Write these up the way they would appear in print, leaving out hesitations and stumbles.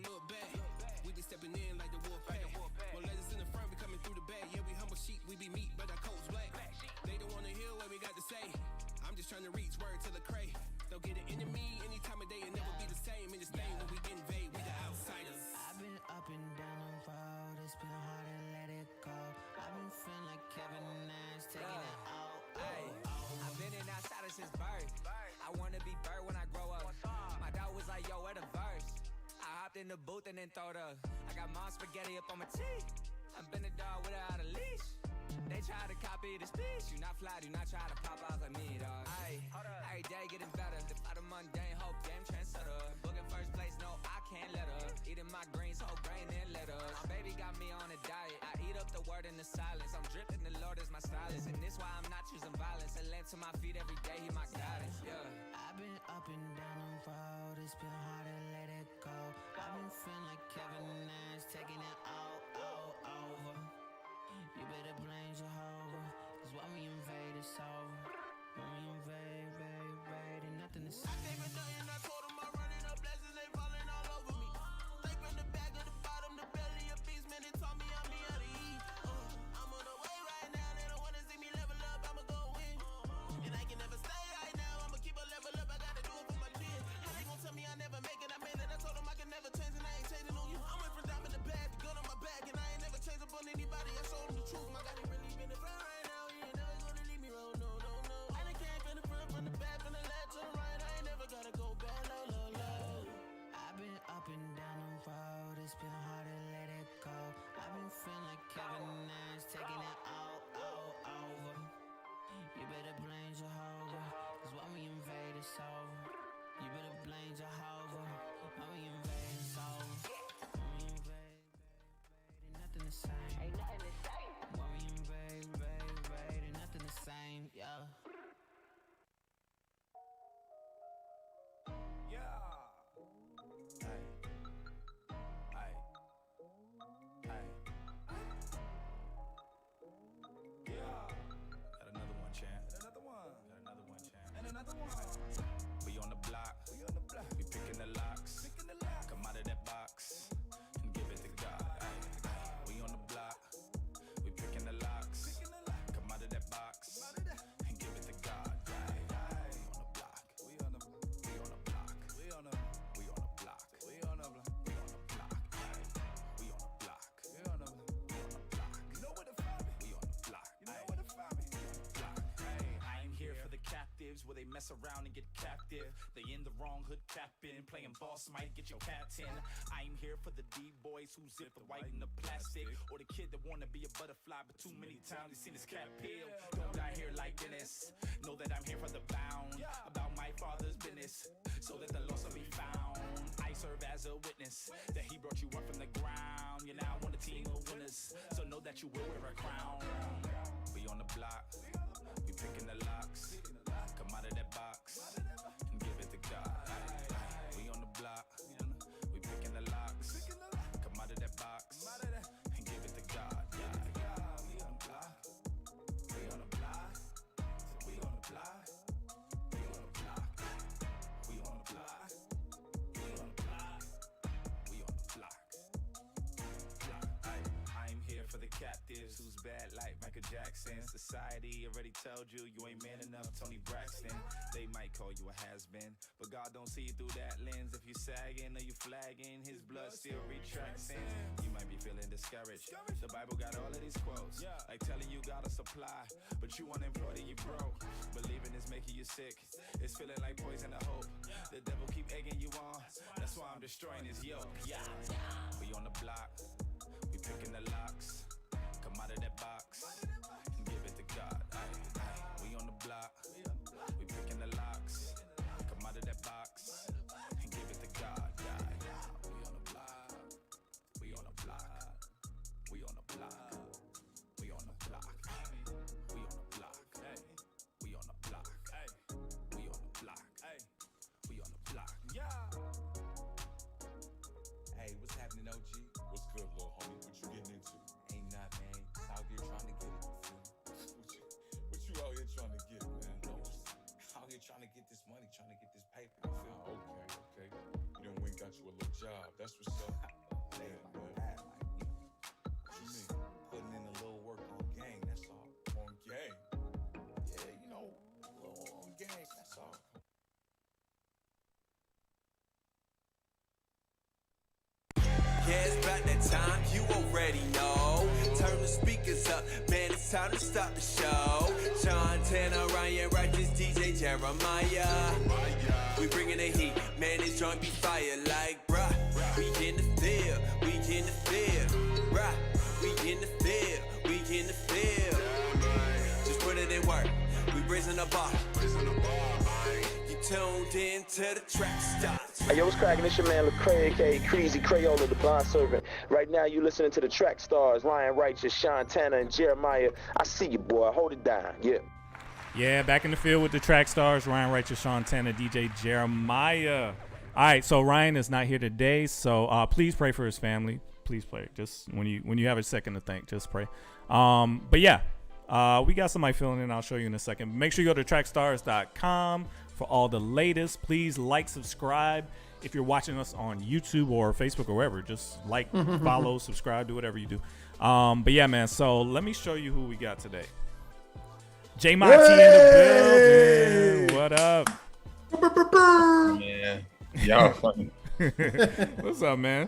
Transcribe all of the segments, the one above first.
don't look back. We be stepping in like the wolf pack. Won't let us in the front, we coming through the bag. Yeah, we humble sheep, we be meat, but our coats black. They don't wanna hear what we got to say. I'm just trying to reach word to the cray. Don't get an enemy any time of day and never be the same in this thing when we invade. We the outsiders. I've been up and down the road. It's been hard to let it go. I've been feeling like Kevin Nash taking it out. I've been an outsider since birth. I wanna be Bird when I grow up. My dog was like, yo, where the verse? I hopped in the booth and then throwed up. I got mom spaghetti up on my teeth. I've been a dog without a leash. They try to copy the speech. You not fly, do not try to pop out like me, dog. Every day getting better. The fight of mundane, hope game trendsetter. Booking first place, no, I can't let her. Eating my greens, whole grain and lettuce. My baby got me on a diet. I eat up the word in the silence. I'm dripping, the Lord is my stylist. And this why I'm not choosing violence. And land to my feet every day, he my guidance, yeah. I've been up and down the road. It's been hard to let it go. I've been feeling like Kevin Nash taking it all over. You better blame Jehovah, cause when we invade, it's over. When we invade, and nothing to say. I came in nothing, I told them I'm running up blessings, they falling all over me. They from the back of the bottom, the belly of beast, man, they taught me I'm me how to eat. I'm on the way right now, they don't wanna see me level up, I'ma go win. And I can never stay right now, I'ma keep a level up, I gotta do it for my kids. How they gon' tell me I never make it, I made it, I told them I can never change and I ain't changing on you. I went from diamond to bad, the gun on my back, and I ain't never changed up on anybody, I showed them the truth. My God, he really been a friend right now, he ain't never gonna leave me wrong, no. I done came from the front, from the back, from the left to the right, I ain't never gotta go back, low. I've been up and down the road, it's been hard to let it go. I've been feeling like Kevin Nash taking it all over. You better blame Jehovah, cause when we invade, it's over. You better blame Jehovah, when we invade, it's over. When we invade, ain't nothing the same. Ain't nothing the same. When we invade, ain't nothing the same, yeah. Yeah. Got another one, champ. Got another one, champ. And another one. We on the block. We picking the locks. Come out of that box and give it to God. We on the block. We picking the locks. Come out of that box and give it to God. We on the block. We on the block. We on the block. We on the block. We on the block. We on the block. We on the block. We on the block. You know where to find me. We on the block. You know where to find me. I ain't here for the captives where they mess around and get captive. They in the wrong hood capping, playing boss might get your cat in. I'm here for the D-boys who zip the white in the plastic, or the kid that wanna be a butterfly but too many times he's seen his cat peel. Don't die here like Dennis. Know that I'm here for the bound, about my father's business, so that the lost will be found. I serve as a witness that he brought you up from the ground. You're now on the team of winners, so know that you will wear a crown. We on the block, we picking the locks. Come out of that box and give it to God. We on the block, we picking the locks. Come out of that box and give it to God. We on the block, we on the block, we on the block, we on the block, we on the block, we on the block, we on the block. I'm here for the captives who's bad like Michael Jackson. Society already told you you ain't man enough, Tony Braxton. They might call you a has-been, but God don't see you through that lens. If you sagging or you flagging, his blood still retracts in. You might be feeling discouraged. The Bible got all of these quotes, like telling you got a supply, but you unemployed and you broke. Believing is making you sick, it's feeling like poison to hope. The devil keep egging you on, that's why I'm destroying his yoke. We on the block, we picking the locks. Come out of that box and give it to God. We on the block, we picking the locks. Come out of that box and give it to God. We on the block, we on the block, we on the block, we on the block, we on the block, we on the block, we on the block, we on the block. Hey, what's happening, OG? What's good, little homie? What you getting into? Ain't nothing, man. Just out here trying to get it, you feel me? What you out here trying to get, man? No, just out here trying to get this money, trying to get this paper, you feel me? Okay. You done went got you a little job. That's what's up. Yeah, man. What you mean? Putting in a little work on game, that's all. On game. Yeah, you know, a little on game, that's all. Yeah, it's about that time, you already know. Turn the speakers up, man, it's time to start the show. Sean Tanner, Ryan Righteous, DJ Jeremiah. We bringing the heat, man, this joint be fire like, bruh. We in the field, we in the field, bruh. We in the field, we in the field. Just put it in work, we raising the bar. You tuned in to the Trackstarz. Hey, yo, what's cracking? It's your man Lecrae, aka Crazy Crayola, the Blind Servant. Right now, you listening to the Trackstarz, Ryan Righteous, Sean Tanner, and Jeremiah. I see you, boy. Hold it down. Yeah. Yeah, back in the field with the Trackstarz, Ryan Righteous, Sean Tanner, DJ Jeremiah. All right, so Ryan is not here today, so please pray for his family. Please pray. Just when you have a second to think, just pray. But yeah, we got somebody filling in. I'll show you in a second. Make sure you go to trackstarz.com for all the latest. Please like, subscribe. If you're watching us on YouTube or Facebook or wherever, just like, follow, subscribe, do whatever you do. But yeah, man, so let me show you who we got today. J Monty in the building. What up? Man, y'all funny. What's up, man?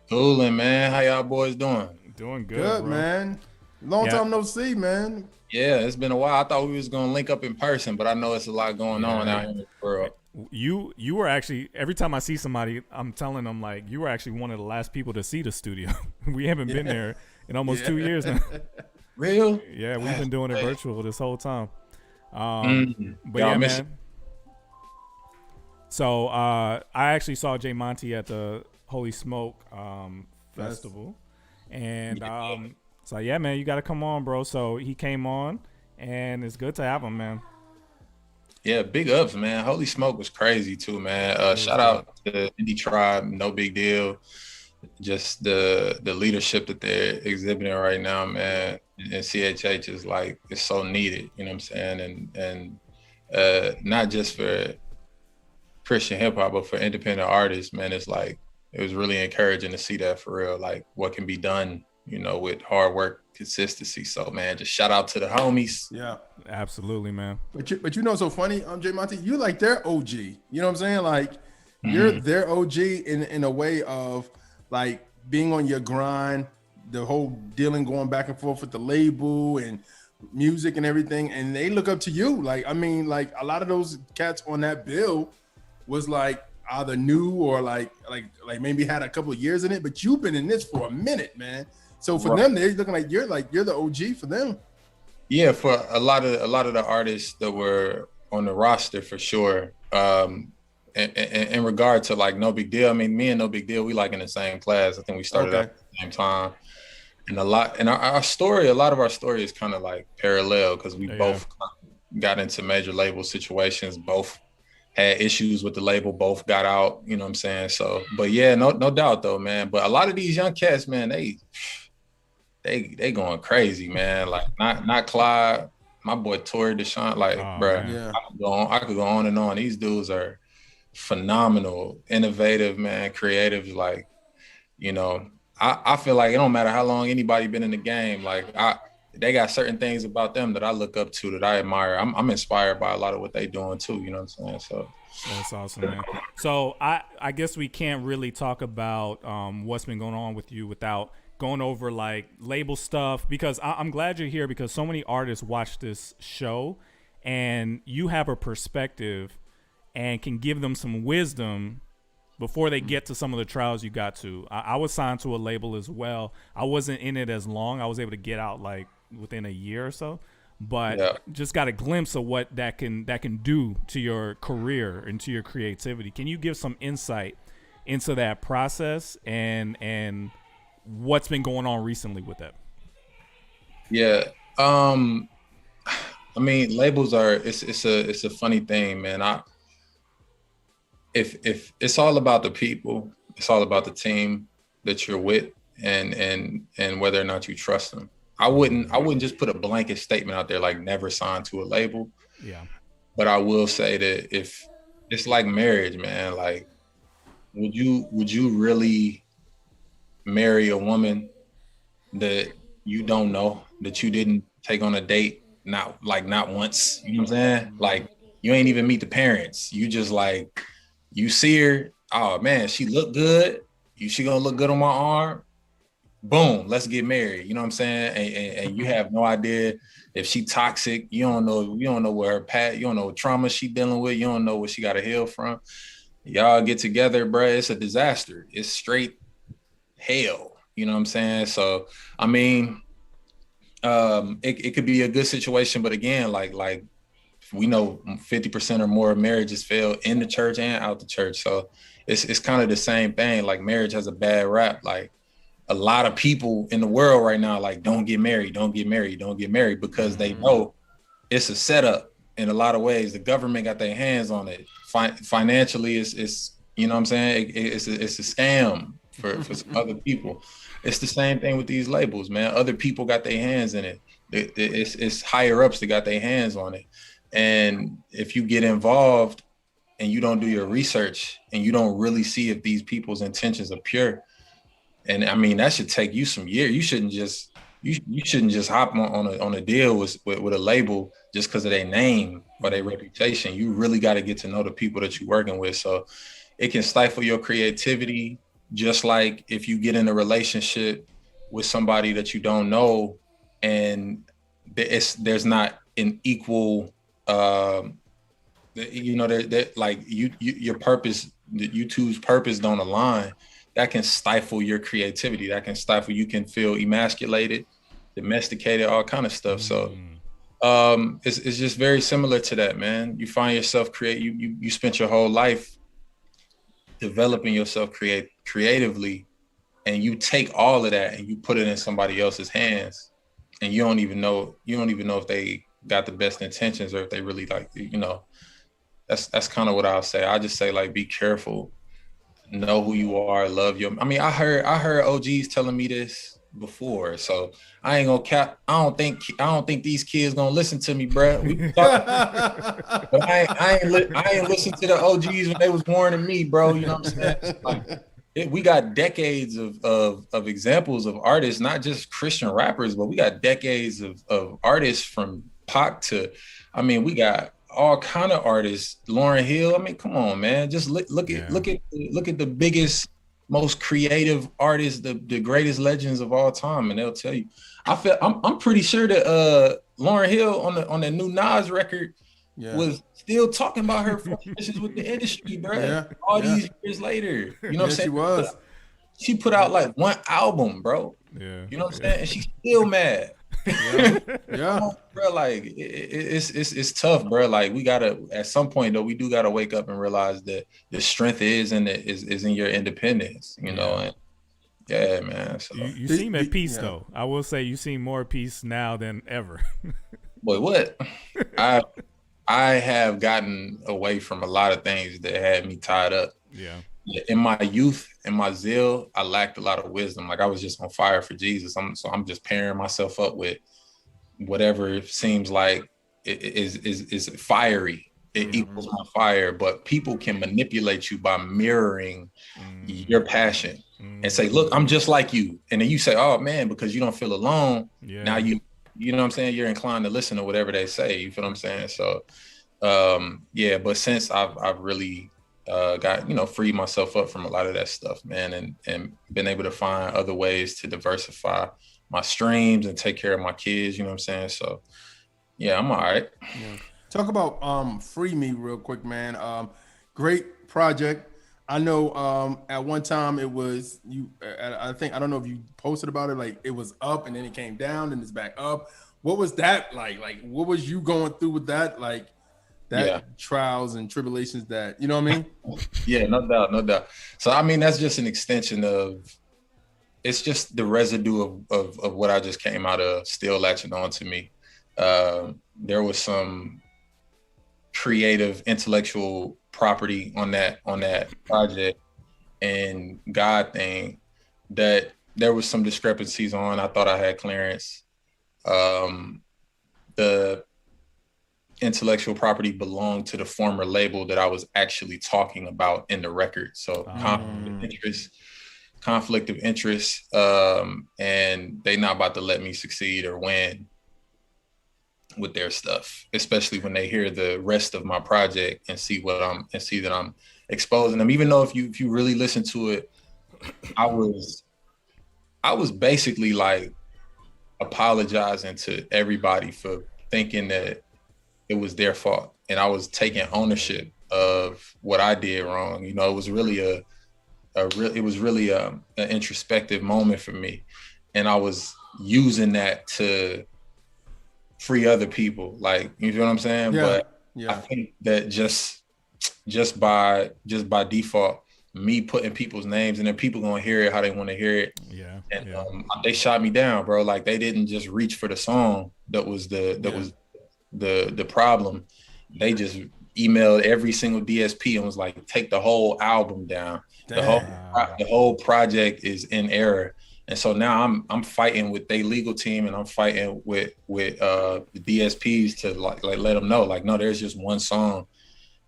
Coolin', man. How y'all boys doing? Doing good, Good, bro. man. Long time no see, man. Yeah, it's been a while. I thought we was gonna link up in person, but I know it's a lot going on out here in the world. You were actually, every time I see somebody, I'm telling them, like, you were actually one of the last people to see the studio. We haven't been there in almost 2 years now. Real? Yeah, we've been doing it virtual this whole time. But Y'all yeah, miss man. So I actually saw J Monty at the Holy Smoke festival, and so yeah, man, you got to come on, bro. So he came on, and it's good to have him, man. Yeah, big ups, man. Holy Smoke was crazy too, man. Shout out to Indie Tribe, no big deal. Just the leadership that they're exhibiting right now, man. And CHH is like, it's so needed, you know what I'm saying? And not just for Christian hip hop, but for independent artists, man, it's like, it was really encouraging to see that for real, like what can be done, you know, with hard work, consistency. So, man, just shout out to the homies. Yeah, absolutely, man. But you know, what's so funny, J Monty, you like their OG. You know what I'm saying? Like, you're their OG in a way of like being on your grind, the whole dealing, going back and forth with the label and music and everything, and they look up to you. Like, I mean, like a lot of those cats on that bill was like either new or like maybe had a couple of years in it, but you've been in this for a minute, man. So for them, they're looking like you're the OG for them. Yeah, for a lot of the artists that were on the roster for sure. In regard to like No Big Deal, I mean, me and No Big Deal, we like in the same class. I think we started up at the same time. And a lot of our story is kind of like parallel because we both got into major label situations, both had issues with the label, both got out, you know what I'm saying? So, but yeah, no doubt though, man. But a lot of these young cats, man, they going crazy, man. Like not Clyde, my boy Tori Deshaun, like, bro, yeah. I could go on and on. These dudes are phenomenal, innovative, man, creative. Like, you know, I feel like it don't matter how long anybody been in the game. Like they got certain things about them that I look up to, that I admire. I'm inspired by a lot of what they doing too. You know what I'm saying? So that's awesome, man. So I guess we can't really talk about what's been going on with you without going over like label stuff, because I'm glad you're here, because so many artists watch this show and you have a perspective and can give them some wisdom before they get to some of the trials you got to. I was signed to a label as well. I wasn't in it as long. I was able to get out like within a year or so, but just got a glimpse of what that can do to your career and to your creativity. Can you give some insight into that process and what's been going on recently with that? Yeah. I mean, labels are, it's a funny thing, man. If it's all about the people, it's all about the team that you're with and whether or not you trust them. I wouldn't just put a blanket statement out there like never sign to a label. Yeah. But I will say that if it's like marriage, man, like would you really marry a woman that you don't know, that you didn't take on a date, not once, you know what I'm saying? Like you ain't even meet the parents. You just like, you see her, oh man, she look good. She gonna look good on my arm. Boom, let's get married. You know what I'm saying? And you have no idea if she toxic. You don't know where her you don't know what trauma she dealing with. You don't know what she got to heal from. Y'all get together, bro. It's a disaster. It's straight hell. You know what I'm saying? So, I mean, it could be a good situation, but again, like we know 50% or more of marriages fail in the church and out the church. So it's kind of the same thing. Like marriage has a bad rap. Like a lot of people in the world right now, like don't get married because they know it's a setup in a lot of ways. The government got their hands on it. Financially, it's you know what I'm saying? It's a scam for some other people. It's the same thing with these labels, man. Other people got their hands in it. It's higher ups that got their hands on it. And if you get involved and you don't do your research and you don't really see if these people's intentions are pure, and I mean that should take you some years. You shouldn't just hop on a deal with a label just because of their name or their reputation. You really got to get to know the people that you're working with. So it can stifle your creativity. Just like if you get in a relationship with somebody that you don't know and there's not an equal, you know, that like your purpose, you two's purpose don't align, that can stifle your creativity. That can stifle, you can feel emasculated, domesticated, all kind of stuff. So it's just very similar to that, man. You find yourself you spent your whole life developing yourself creatively, and you take all of that and you put it in somebody else's hands, and you don't even know if they got the best intentions or if they really like, you know. That's kind of what I'll say. I just say, like, be careful, know who you are, love your. I mean, I heard OGs telling me this before, so I ain't gonna cap. I don't think these kids gonna listen to me, bro. But I ain't listen to the OGs when they was warning me, bro. You know what I'm saying? Like, we got decades of examples of artists, not just Christian rappers, but we got decades of artists from Pac to, I mean, we got all kind of artists. Lauryn Hill. I mean, come on, man. Just look at the biggest, most creative artists, the greatest legends of all time, and they'll tell you. I'm pretty sure that Lauryn Hill on the new Nas record was still talking about her frustrations with the industry, bro. These years later, you know what I'm saying? She was. She put out like one album, bro. Yeah. You know what I'm saying? And she's still mad. Yeah. Bro, like it's tough, bro. Like we gotta, at some point though, we do gotta wake up and realize that the strength is in your independence, you know. And yeah, man. So you seem at peace though. I will say you seem more at peace now than ever. Boy, what? I have gotten away from a lot of things that had me tied up. Yeah. In my youth and my zeal, I lacked a lot of wisdom. Like I was just on fire for Jesus. I'm just pairing myself up with whatever seems like it is fiery. It equals my fire, but people can manipulate you by mirroring your passion and say, look, I'm just like you. And then you say, oh man, because you don't feel alone. Yeah. Now you know what I'm saying? You're inclined to listen to whatever they say. You feel what I'm saying? So but since I've really got, you know, freed myself up from a lot of that stuff, man, and been able to find other ways to diversify my streams and take care of my kids, you know what I'm saying? So yeah, I'm all right. Yeah. Talk about Free Me real quick, man. Great project. I know at one time it was I don't know if you posted about it, like it was up and then it came down and it's back up. What was that like? Like what was you going through with that? Like trials and tribulations that, you know what I mean? Yeah, no doubt. So I mean, that's just an extension of, it's just the residue of what I just came out of still latching on to me. There was some creative intellectual property on that project and God thing that there was some discrepancies on. I thought I had clearance. intellectual property belonged to the former label that I was actually talking about in the record. So conflict of interest, and they not about to let me succeed or win with their stuff, especially when they hear the rest of my project and see that I'm exposing them. Even though if you really listen to it, I was basically like apologizing to everybody for thinking that it was their fault, and I was taking ownership of what I did wrong. You know, it was really an introspective moment for me, and I was using that to free other people. Like, you know what I'm saying? Yeah. But Yeah. I think that just by default, me putting people's names and then people gonna hear it how they want to hear it. Yeah. And yeah. They shot me down, bro. Like, they didn't just reach for the song that was the problem. They just emailed every single DSP and was like, take the whole album down. The whole project is in error. And so now I'm fighting with their legal team, and I'm fighting with the DSPs to like let them know, like, no, there's just one song.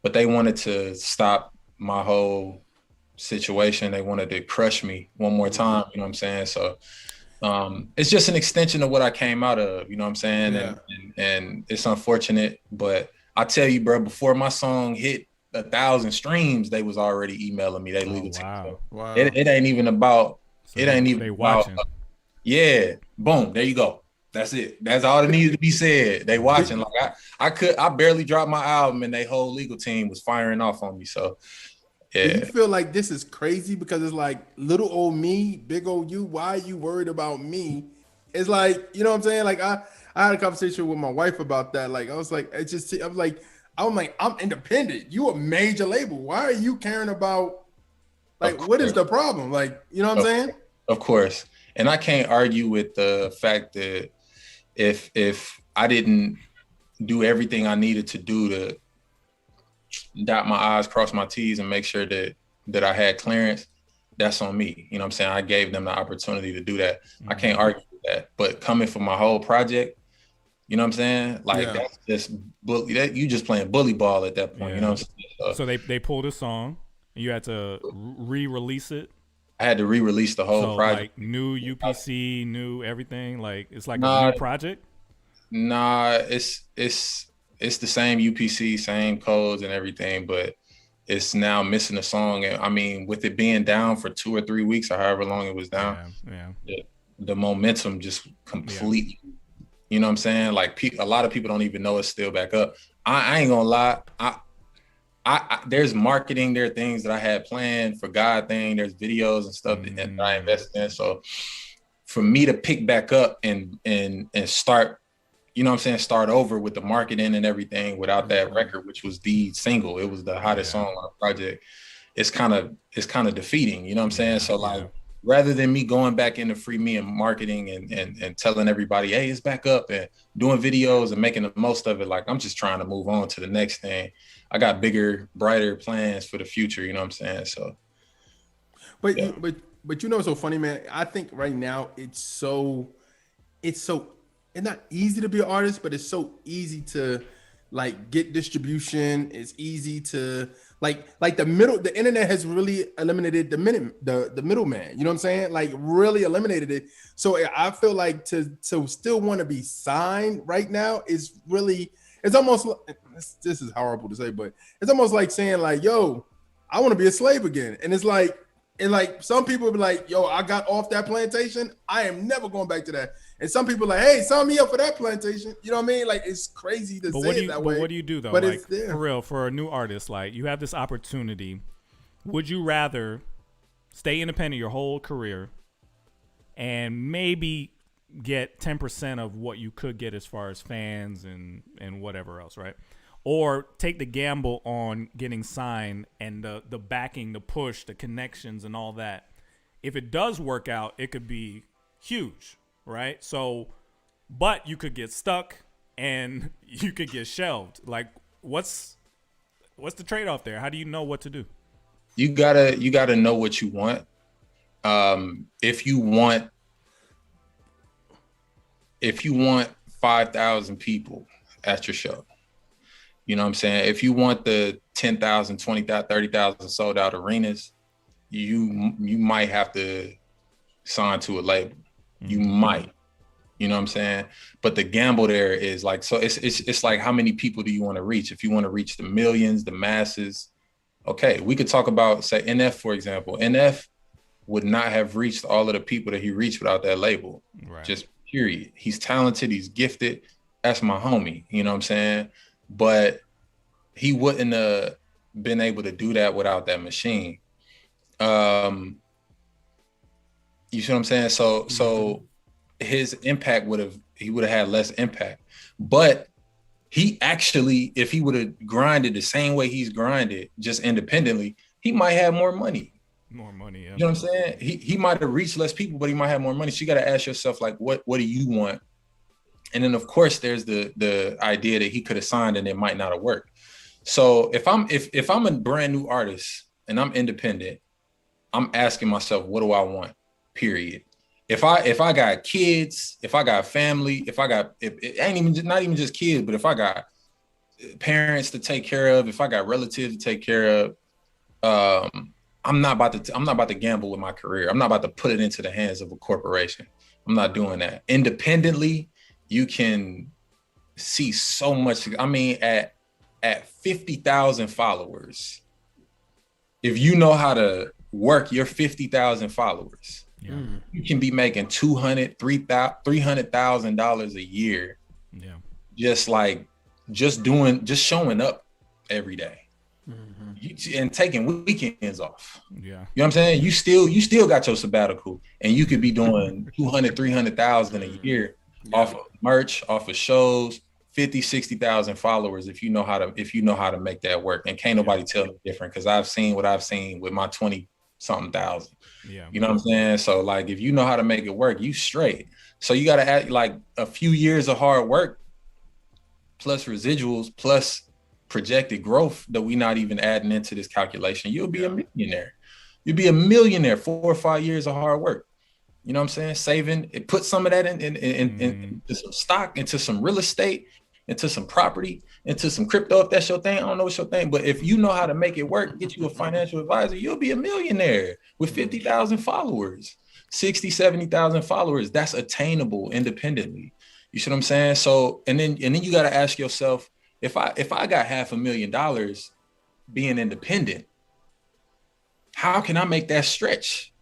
But they wanted to stop my whole situation. They wanted to crush me one more time, you know what I'm saying? So it's just an extension of what I came out of, you know what I'm saying? Yeah. And it's unfortunate, but I tell you, bro, before my song hit 1,000 streams, they was already emailing me. They legal team. So Wow. It ain't even about. So it ain't even they about. watching. Yeah, boom, there you go. That's it. That's all that needed to be said. They watching. Like I barely dropped my album, and they whole legal team was firing off on me. So yeah. Do you feel like this is crazy because it's like little old me, big old you? Why are you worried about me? It's like, you know what I'm saying? Like I had a conversation with my wife about that. Like I was like, I'm independent. You a major label. Why are you caring about, like, what is the problem? Like, you know what I'm saying? Of course. And I can't argue with the fact that if I didn't do everything I needed to do to dot my I's, cross my T's, and make sure that I had clearance, that's on me. You know what I'm saying? I gave them the opportunity to do that. I can't argue with that. But coming from my whole project, you know what I'm saying? Like, that's just you just playing bully ball at that point. You know what I'm saying? So they pulled a song. You had to re-release it. I had to re-release the whole project. Like new UPC, new everything. Like it's like a new project. Nah, it's the same UPC, same codes and everything, but it's now missing a song. And I mean, with it being down for 2 or 3 weeks or however long it was down, the momentum just completely. You know what I'm saying? Like a lot of people don't even know it's still back up. I ain't gonna lie. I there's marketing, there are things that I had planned for God thing. There's videos and stuff that I invested in. So for me to pick back up and start, you know what I'm saying, start over with the marketing and everything without that record, which was the single, it was the hottest song on the project. It's kind of defeating, you know what I'm saying? So like, rather than me going back into free me and marketing and telling everybody, hey, it's back up and doing videos and making the most of it, like I'm just trying to move on to the next thing. I got bigger, brighter plans for the future, you know what I'm saying? So but you know what's so funny, man? I think right now it's not easy to be an artist, but it's so easy to like get distribution. It's easy to like the internet has really eliminated the middleman. You know what I'm saying? Like really eliminated it. So I feel like to still want to be signed right now is really, it's almost, this is horrible to say, but it's almost like saying like, yo, I want to be a slave again. And it's like, and like some people be like, yo, I got off that plantation, I am never going back to that. And some people are like, hey, sign me up for that plantation. You know what I mean? Like, it's crazy to say it that way. But what do you do though? But like, it's there. For real, for a new artist, like you have this opportunity. Would you rather stay independent your whole career and maybe get 10% of what you could get as far as fans and whatever else, right? Or take the gamble on getting signed and the backing, the push, the connections and all that. If it does work out, it could be huge, right? So, but you could get stuck and you could get shelved. Like, what's the trade-off there? How do you know what to do? You gotta know what you want. If you want 5,000 people at your show, You know what I'm saying? If you want the 10,000, 20,000, 30,000 sold out arenas, you might have to sign to a label. You might. You know what I'm saying? But the gamble there is like, so it's like, how many people do you want to reach? If you want to reach the millions, the masses, okay, we could talk about, say, NF, for example. NF would not have reached all of the people that he reached without that label. Right. Just period. He's talented. He's gifted. That's my homie. You know what I'm saying? But he wouldn't have been able to do that without that machine. You see what I'm saying? So his impact would have had less impact. But he actually, if he would have grinded the same way he's grinded, just independently, he might have more money. More money, yeah. You know what I'm saying? He might have reached less people, but he might have more money. So you got to ask yourself, like, what do you want? And then, of course, there's the idea that he could have signed and it might not have worked. So if I'm a brand new artist and I'm independent, I'm asking myself, what do I want? Period. If I got kids, if I got family, if it ain't even not even just kids, but if I got parents to take care of, if I got relatives to take care of, I'm not about to gamble with my career. I'm not about to put it into the hands of a corporation. I'm not doing that. Independently, you can see so much. I mean, at 50,000 followers, if you know how to work your 50,000 followers, you can be making $200,000, $300,000 a year. Yeah. Just showing up every day. And taking weekends off. Yeah. You know what I'm saying? You still got your sabbatical and you could be doing 200, 300,000 a year off of merch, off of shows, 50, 60,000 followers if you know how to make that work. And can't nobody tell me different, because I've seen what I've seen with my 20-something thousand. Yeah. You know what I'm saying? So like, if you know how to make it work, you straight. So you got to add like a few years of hard work plus residuals plus projected growth that we not even adding into this calculation. You'll be a millionaire. You'll be a millionaire, 4 or 5 years of hard work. You know what I'm saying? Saving, put some of that into some stock, into some real estate, into some property, into some crypto, if that's your thing. I don't know what's your thing, but if you know how to make it work, get you a financial advisor, you'll be a millionaire with 50,000 followers, 60, 70,000 followers. That's attainable independently. You see what I'm saying? So, and then you got to ask yourself, if I got $500,000 being independent, how can I make that stretch?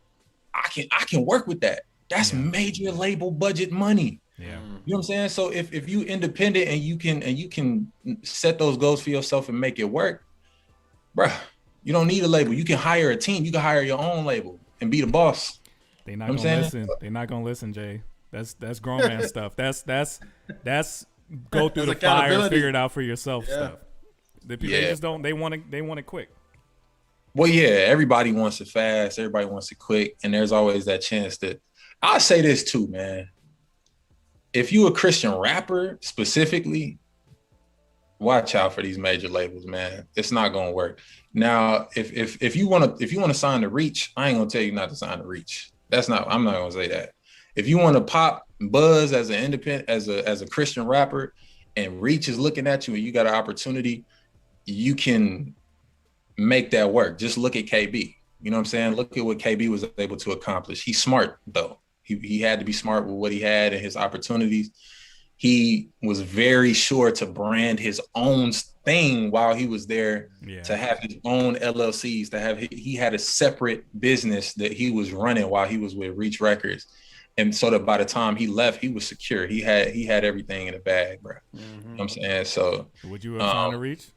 I can work with that. That's major label budget money. Yeah. You know what I'm saying? So if you independent and you can set those goals for yourself and make it work, bruh, you don't need a label. You can hire a team. You can hire your own label and be the boss. They're not gonna listen. They're not gonna listen, Jay. That's grown man stuff. That's go through the fire and figure it out for yourself stuff. The people they just don't. They want it quick. Well, yeah, everybody wants it fast. Everybody wants it quick, and there's always that chance that I'll say this too, man. If you a Christian rapper specifically, watch out for these major labels, man. It's not gonna work. Now, if you want to sign to Reach, I ain't gonna tell you not to sign to Reach. I'm not gonna say that. If you want to pop buzz as an independent, as a Christian rapper, and Reach is looking at you and you got an opportunity, you can make that work. Just look at KB. You know what I'm saying? Look at what KB was able to accomplish. He's smart though. He had to be smart with what he had and his opportunities. He was very sure to brand his own thing while he was there, to have his own LLCs, he had a separate business that he was running while he was with Reach Records. And so that by the time he left, he was secure. He had everything in the bag, bro. You know what I'm saying? So would you have signed to Reach?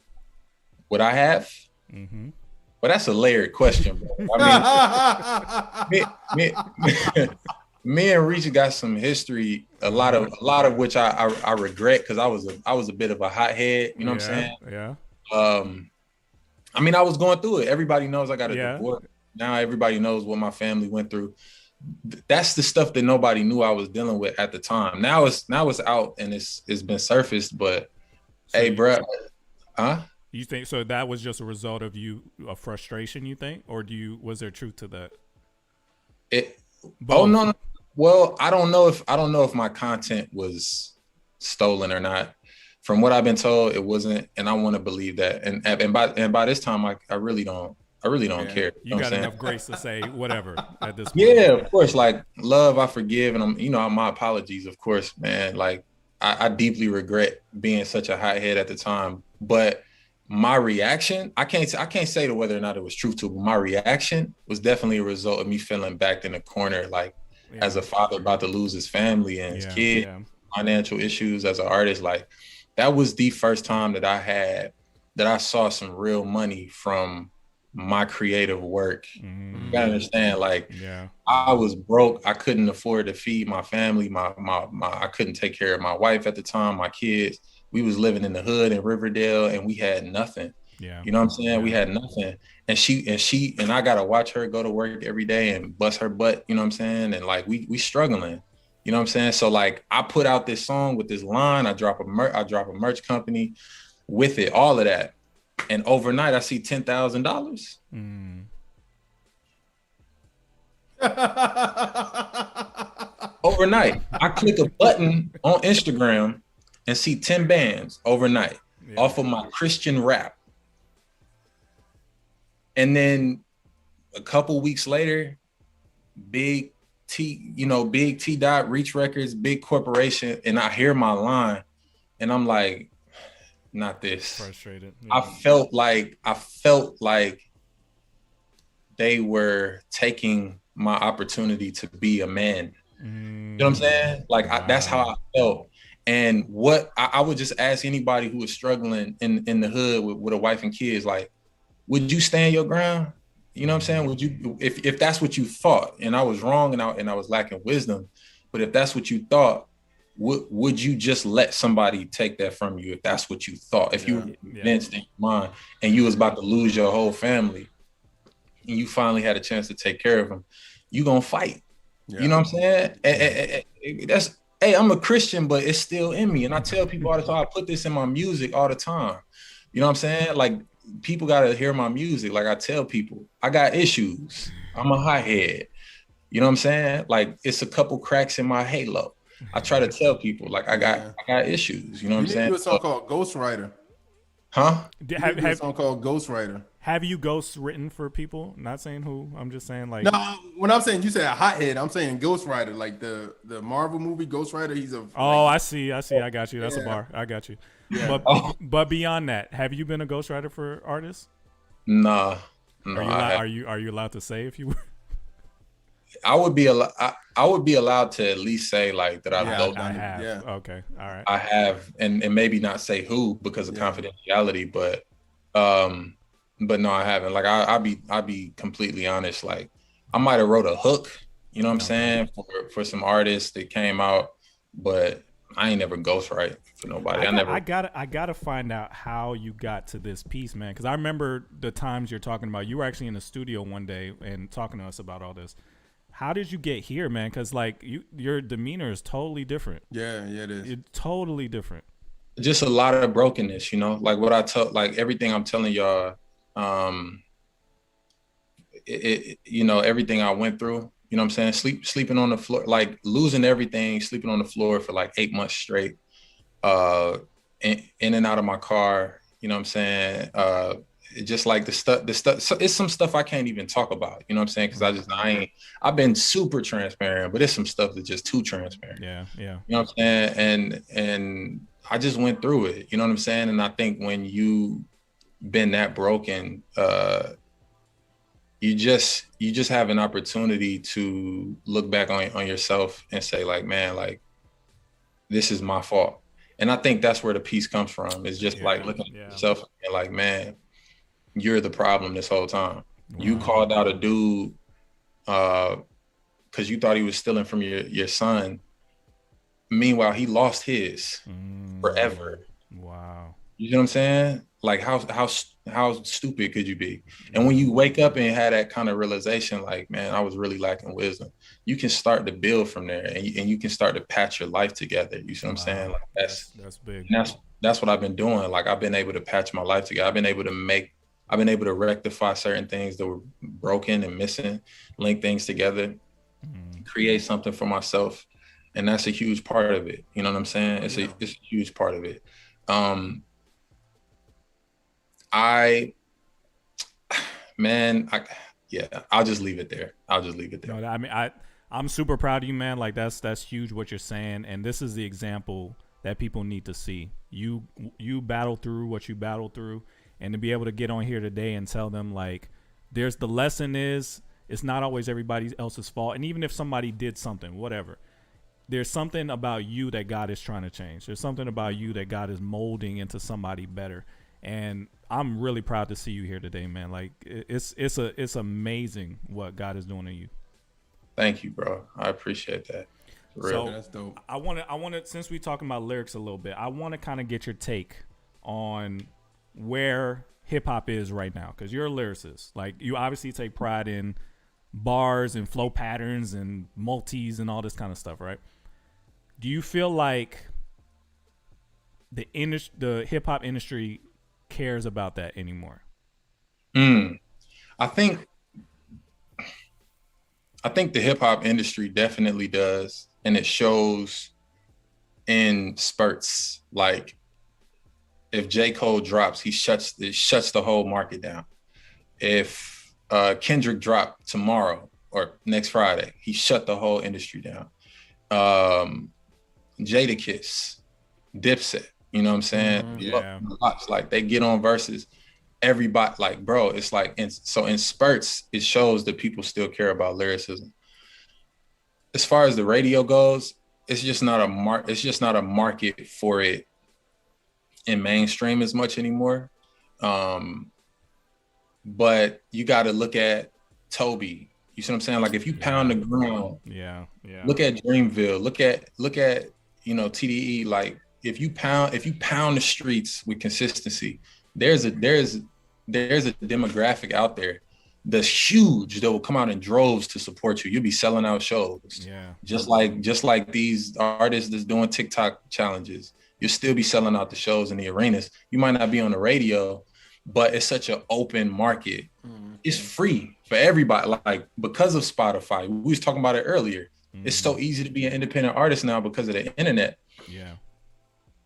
Would I have? Mm-hmm. Well, that's a layered question, bro. I mean, me and Reach got some history, a lot of which I regret, because I was a bit of a hothead. You know what I'm saying? Yeah. I mean, I was going through it. Everybody knows I got a divorce. Now everybody knows what my family went through. That's the stuff that nobody knew I was dealing with at the time. Now it's out and it's been surfaced. But so hey, bro, you think so? That was just a result of a frustration, you think, or was there truth to that? Oh no. Well, I don't know if my content was stolen or not. from what I've been told, it wasn't, and I want to believe that. And by this time, I really don't care. You got enough grace to say whatever at this point. Yeah, of course. Like, love, I forgive, and my apologies, of course, man. Like, I deeply regret being such a hothead at the time, but my reaction, I can't say to whether or not it was truthful, but my reaction was definitely a result of me feeling backed in the corner, like as a father about to lose his family and his kid, financial issues as an artist. Like, that was the first time that I saw some real money from my creative work. You gotta understand, like, I was broke. I couldn't afford to feed my family. I couldn't take care of my wife at the time, my kids. We was living in the hood in Riverdale, and we had nothing. You know what I'm saying? We had nothing. And I gotta watch her go to work every day and bust her butt, you know what I'm saying? And like, we struggling, you know what I'm saying? So like, I put out this song with this line, I drop a merch company with it, all of that. And overnight I see $10,000. Overnight, I click a button on Instagram and see 10 bands overnight off of my Christian rap. And then a couple weeks later, Big T Dot, Reach Records, big corporation, and I hear my line and I'm like, not this. Frustrated. I felt like they were taking my opportunity to be a man. You know what I'm saying? Like, that's how I felt. And what I would just ask anybody who is struggling in the hood with a wife and kids, like, would you stand your ground? You know what I'm saying? Would you, if that's what you thought, and I was wrong and I was lacking wisdom, but if that's what you thought, would you just let somebody take that from you if that's what you thought? If you were convinced in your mind and you was about to lose your whole family and you finally had a chance to take care of them, you gonna fight. You know what I'm saying? And that's, hey, I'm a Christian, but it's still in me. And I tell people all the time, I put this in my music all the time. You know what I'm saying? Like, people gotta hear my music. Like, I tell people, I got issues. I'm a hothead. You know what I'm saying? Like, it's a couple cracks in my halo. I try to tell people, like, I got issues. You know what I'm saying? You do a song called Ghostwriter. Huh? Have a song called Ghostwriter. Have you ghost written for people? Not saying who. I'm just saying, like. No, when I'm saying you said a hothead, I'm saying Ghostwriter, like the Marvel movie Ghostwriter. He's a. Oh, I see. I got you. That's a bar. I got you. Yeah. But beyond that, have you been a ghostwriter for artists? Nah. Are you allowed to say if you were? I would be allowed to at least say, like, that I've done it. Yeah. Okay. All right. I have, and maybe not say who because of confidentiality, but no, I haven't. Like, I'll be completely honest. Like, I might have wrote a hook, you know what I'm saying, for some artists that came out, but I ain't never ghostwrite for nobody. I gotta find out how you got to this piece, man. Because I remember the times you're talking about. You were actually in the studio one day and talking to us about all this. How did you get here, man? Because like your demeanor is totally different. Yeah, it is. It's totally different. Just a lot of brokenness, you know. Like what I tell, like everything I'm telling y'all, you know, everything I went through. You know what I'm saying? Sleeping on the floor, like losing everything, sleeping on the floor for like 8 months straight, in and out of my car. You know what I'm saying? Just like the stuff, so it's some stuff I can't even talk about. You know what I'm saying? Because I've been super transparent, but it's some stuff that's just too transparent. Yeah. You know what I'm saying? And I just went through it. You know what I'm saying? And I think when you been that broken, you just have an opportunity to look back on yourself and say, like, man, like, this is my fault. And I think that's where the peace comes from. It's just like looking at yourself and like, man, you're the problem this whole time. Wow. You called out a dude because you thought he was stealing from your son. Meanwhile, he lost his forever. Wow. You know what I'm saying? Like, how stupid could you be? And when you wake up and have that kind of realization, like, man, I was really lacking wisdom, you can start to build from there, and you can start to patch your life together. You see what I'm saying? Like, that's big. That's what I've been doing. Like, I've been able to patch my life together. I've been able to rectify certain things that were broken and missing, link things together, create something for myself. And that's a huge part of it. You know what I'm saying? It's a huge part of it. I'll just leave it there. No, I mean, I'm super proud of you, man. Like that's huge what you're saying, and this is the example that people need to see. You battle through what you battle through, and to be able to get on here today and tell them like, there's the lesson is it's not always everybody else's fault, and even if somebody did something, whatever, there's something about you that God is trying to change. There's something about you that God is molding into somebody better. And I'm really proud to see you here today, man. Like it's amazing what God is doing in you. Thank you, bro. I appreciate that. So that's dope. I want to, since we're talking about lyrics a little bit, I want to kind of get your take on where hip hop is right now. Cause you're a lyricist. Like you obviously take pride in bars and flow patterns and multis and all this kind of stuff, right? Do you feel like the hip hop industry cares about that anymore? I think the hip hop industry definitely does, and it shows in spurts. Like if J. Cole drops, it shuts the whole market down. If Kendrick dropped tomorrow or next Friday, he shut the whole industry down. Jadakiss, Dipset, you know what I'm saying? Yeah. Like they get on verses, everybody like, bro, it's like, so in spurts, it shows that people still care about lyricism. As far as the radio goes, it's just not a market for it in mainstream as much anymore. But you got to look at Toby. You see what I'm saying? Like if you pound the ground, look at Dreamville, look at TDE. Like if you pound the streets with consistency, there's a demographic out there that's huge that will come out in droves to support you. You'll be selling out shows. Yeah. Just like these artists that's doing TikTok challenges, you'll still be selling out the shows in the arenas. You might not be on the radio, but it's such an open market. It's free for everybody. Like because of Spotify, we was talking about it earlier. It's so easy to be an independent artist now because of the internet. Yeah.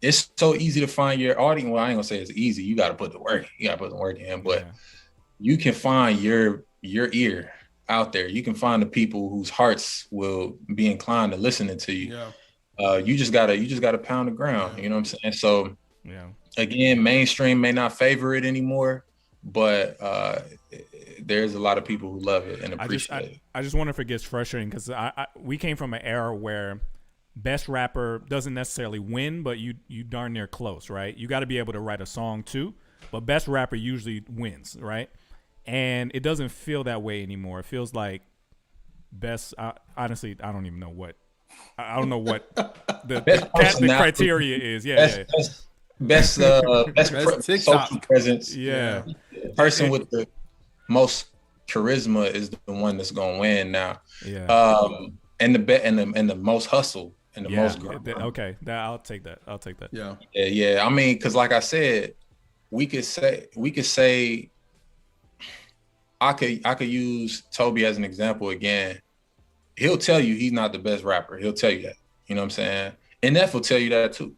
It's so easy to find your audience. Well, I ain't gonna say it's easy. You got to put the work. You got to put the work in. But you can find your ear out there. You can find the people whose hearts will be inclined to listening to you. Yeah. You just gotta pound the ground. You know what I'm saying? So again, mainstream may not favor it anymore, but there's a lot of people who love it and appreciate it. I just wonder if it gets frustrating because we came from an era where best rapper doesn't necessarily win, but you darn near close, right? You got to be able to write a song too, but best rapper usually wins, right? And it doesn't feel that way anymore. It feels like best. Honestly, I don't even know what. I don't know what the criteria is. Best social presence. Yeah. The person with the most charisma is the one that's gonna win now. Yeah. And the most hustle and the most grind. Okay, I'll take that. Yeah. I mean, because like I said, we could say I could use Toby as an example again. He'll tell you he's not the best rapper. He'll tell you that. You know what I'm saying? NF will tell you that too.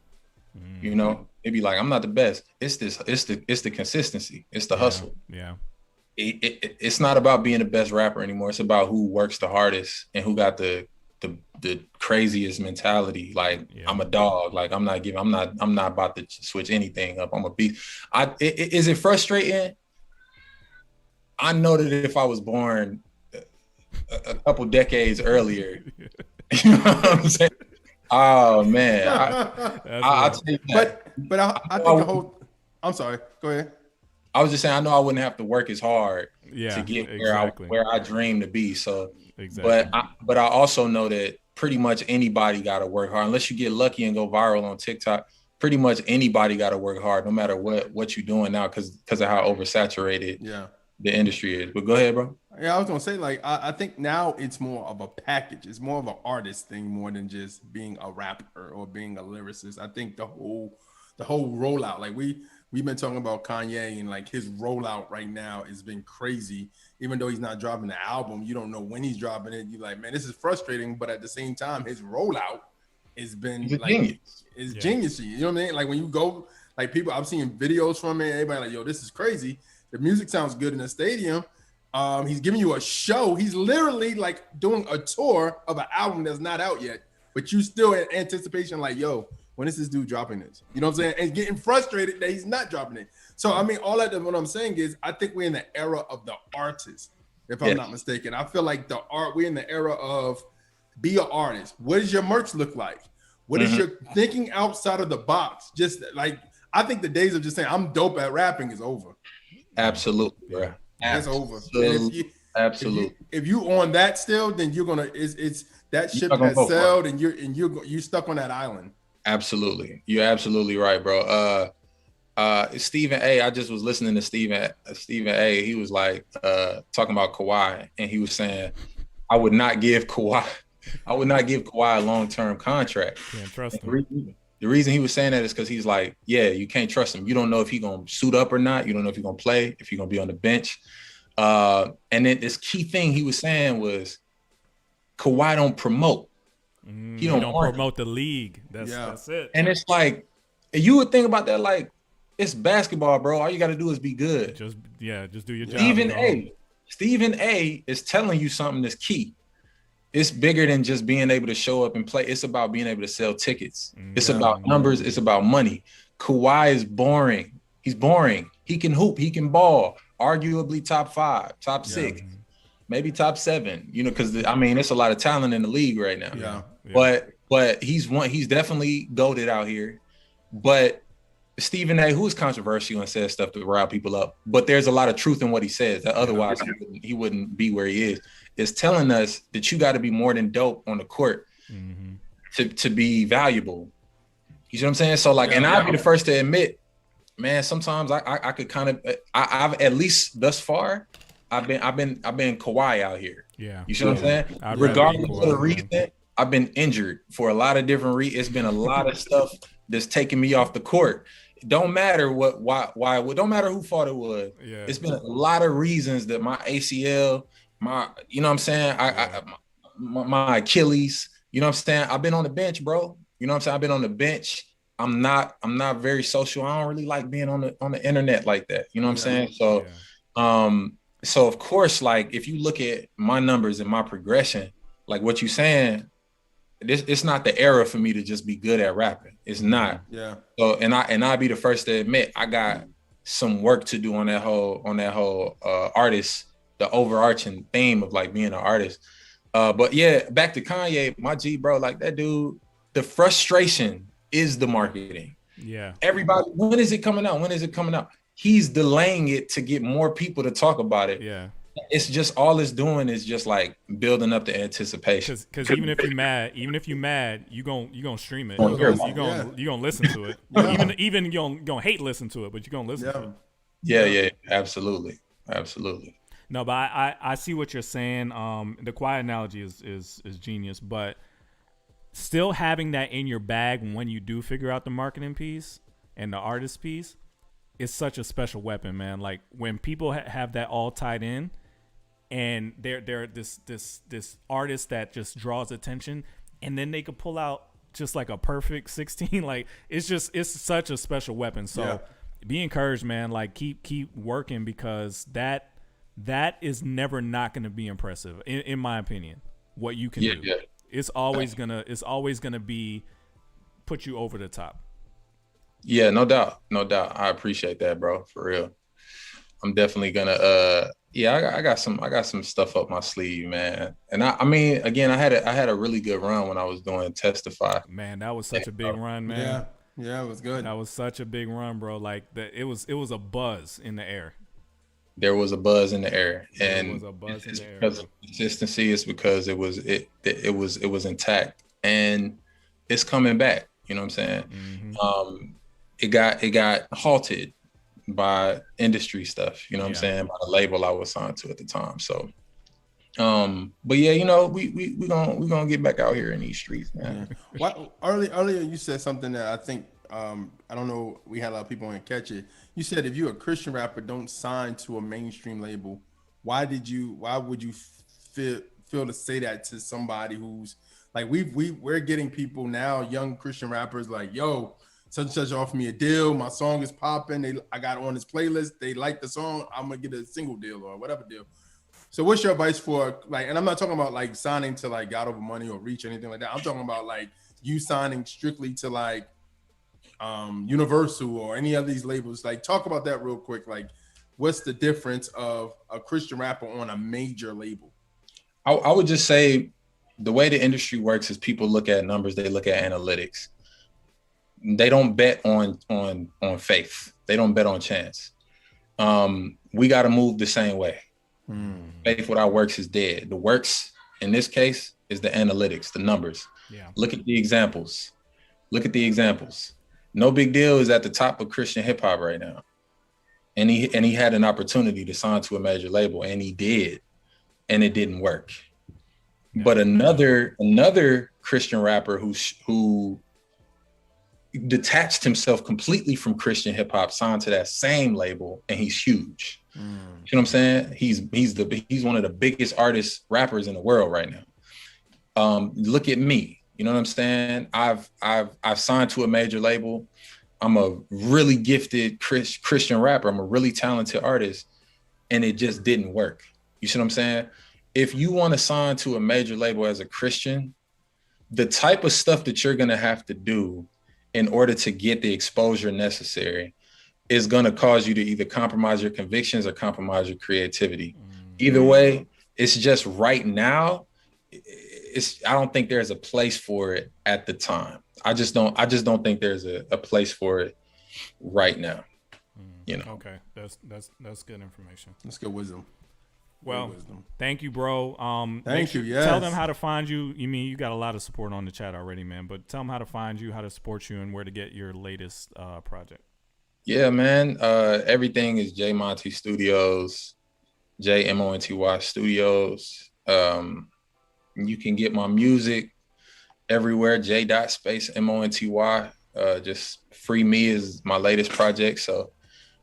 You know, he'd be like, I'm not the best. It's the consistency. It's the hustle. Yeah. It's not about being the best rapper anymore. It's about who works the hardest and who got the craziest mentality. Like I'm a dog. Like I'm not about to switch anything up. I'm a beast. Is it frustrating? I know that if I was born a couple decades earlier, you know what I'm saying? Oh man, I'll tell you that. But I think the whole. I'm sorry. Go ahead. I was just saying I know I wouldn't have to work as hard to get where I dream to be. So, but I also know that pretty much anybody got to work hard unless you get lucky and go viral on TikTok. Pretty much anybody got to work hard, no matter what you're doing now, because of how oversaturated the industry is. But go ahead, bro. Yeah, I was gonna say, like, I think now it's more of a package. It's more of an artist thing more than just being a rapper or being a lyricist. I think the whole rollout, like we've been talking about Kanye and like his rollout right now has been crazy. Even though he's not dropping the album, you don't know when he's dropping it. You're like, man, this is frustrating. But at the same time, his rollout has been genius. You know what I mean? Like when you go, Like people, I'm seeing videos from it. Everybody like, yo, this is crazy. The music sounds good in the stadium. He's giving you a show. He's literally like doing a tour of an album that's not out yet, but you still in anticipation, like, yo, when is this dude dropping this? You know what I'm saying? And getting frustrated that he's not dropping it. So, I mean, all that, what I'm saying is, I think we're in the era of the artist, if I'm not mistaken. I feel like we're in the era of be an artist. What does your merch look like? What is your thinking outside of the box? Just like, I think the days of just saying, I'm dope at rapping is over. Absolutely, bro. It's over. Absolutely. If you on that still, then you're gonna it's that ship has sailed, and you're stuck on that island. Absolutely, you're absolutely right, bro. Stephen A. I just was listening to Stephen A. He was like talking about Kawhi, and he was saying, I would not give Kawhi a long-term contract. Can't trust him. The reason he was saying that is because he's like, yeah, you can't trust him. You don't know if he's going to suit up or not. You don't know if he's going to play, if he's going to be on the bench. And then this key thing he was saying was Kawhi don't promote. He don't promote the league. That's it. And it's like, you would think about that like, it's basketball, bro. All you got to do is be good. Just do your job. Stephen A. is telling you something that's key. It's bigger than just being able to show up and play. It's about being able to sell tickets. It's about numbers. It's about money. Kawhi is boring. He's boring. He can hoop. He can ball. Arguably top 5, top 6, maybe top 7. You know, because it's a lot of talent in the league right now. Yeah. But he's definitely goated out here. But Stephen A., who is controversial and says stuff to rile people up, but there's a lot of truth in what he says. That otherwise he wouldn't be where he is. Is telling us that you got to be more than dope on the court to be valuable. You see what I'm saying? So like, and I'll be the first to admit, man, sometimes I could kind of, I've at least thus far, I've been Kawhi out here. Yeah. You see what I'm saying? Regardless of the reason, I've been injured for a lot of different reasons. It's been a lot of stuff that's taking me off the court. Don't matter why, don't matter who fault it was. Yeah. It's been a lot of reasons that my ACL, you know what I'm saying? My Achilles, you know what I'm saying? I've been on the bench, bro. You know what I'm saying? I've been on the bench. I'm not very social. I don't really like being on the internet like that. You know what I'm saying? So, so of course, like if you look at my numbers and my progression, like what you're saying, it's not the era for me to just be good at rapping. It's not. Yeah. So, and I'll be the first to admit I got some work to do on that whole artist, the overarching theme of like being an artist. But yeah, back to Kanye, my G, bro, like that dude, the frustration is the marketing. Yeah. Everybody, when is it coming out? When is it coming out? He's delaying it to get more people to talk about it. Yeah. It's just all it's doing is just like building up the anticipation. Because even if you're mad, you gonna stream it. You gonna listen to it. Even you gonna hate listen to it, but you gonna listen to it. Yeah, absolutely. No, but I see what you're saying. The quiet analogy is genius, but still having that in your bag when you do figure out the marketing piece and the artist piece is such a special weapon, man. Like when people have that all tied in, and they're this artist that just draws attention, and then they could pull out just like a perfect 16. Like it's such a special weapon. So be encouraged, man. Like keep working, because that is never not going to be impressive in my opinion. What you can do, it's always gonna be put you over the top. Yeah, no doubt. I appreciate that, bro. For real. I'm definitely gonna I got some stuff up my sleeve, man. And I mean, again, I had a really good run when I was doing Testify. Man, that was such a big run, man. Yeah, it was good. That was such a big run, bro. Like it was a buzz in the air. There was a buzz in the air, and there was a buzz in the air. Because of consistency, it's because it was intact, and it's coming back. You know what I'm saying? It got halted by industry stuff, you know what I'm saying, by the label I was signed to at the time. So, but yeah, you know, we gonna get back out here in these streets, man. Earlier you said something that I think, I don't know, we had a lot of people want to catch it. You said if you're a Christian rapper, don't sign to a mainstream label. Why would you feel to say that to somebody who's like, we're getting people now, young Christian rappers like, yo, such and such offered me a deal. My song is popping. I got on his playlist. They like the song. I'm gonna get a single deal or whatever deal. So what's your advice for like, and I'm not talking about like signing to like God Over Money or Reach or anything like that. I'm talking about like you signing strictly to like Universal or any of these labels. Like talk about that real quick. Like what's the difference of a Christian rapper on a major label? I would just say the way the industry works is people look at numbers, they look at analytics. They don't bet on faith. They don't bet on chance. We got to move the same way. Faith without works is dead. The works in this case is the analytics, the numbers. Yeah. Look at the examples. No Big Deal is at the top of Christian hip hop right now. And he had an opportunity to sign to a major label, and he did, and it didn't work. Yeah. But another Christian rapper who detached himself completely from Christian hip hop signed to that same label, and he's huge. You know what I'm saying? He's one of the biggest artists, rappers in the world right now. Look at me. You know what I'm saying? I've signed to a major label. I'm a really gifted Christian rapper. I'm a really talented artist, and it just didn't work. You see what I'm saying? If you want to sign to a major label as a Christian, the type of stuff that you're going to have to do in order to get the exposure necessary is going to cause you to either compromise your convictions or compromise your creativity. Either way, it's just right now, I don't think there's a place for it at the time. I just don't think there's a place for it right now. You know. Okay, that's good information. That's good wisdom. Well, thank you, bro. Thank you. Yes. Tell them how to find you. You got a lot of support on the chat already, man. But tell them how to find you, how to support you, and where to get your latest project. Yeah, man. Everything is J Monty Studios, JMONTY Studios. You can get my music everywhere. J.space.MONTY. Just Free Me is my latest project. So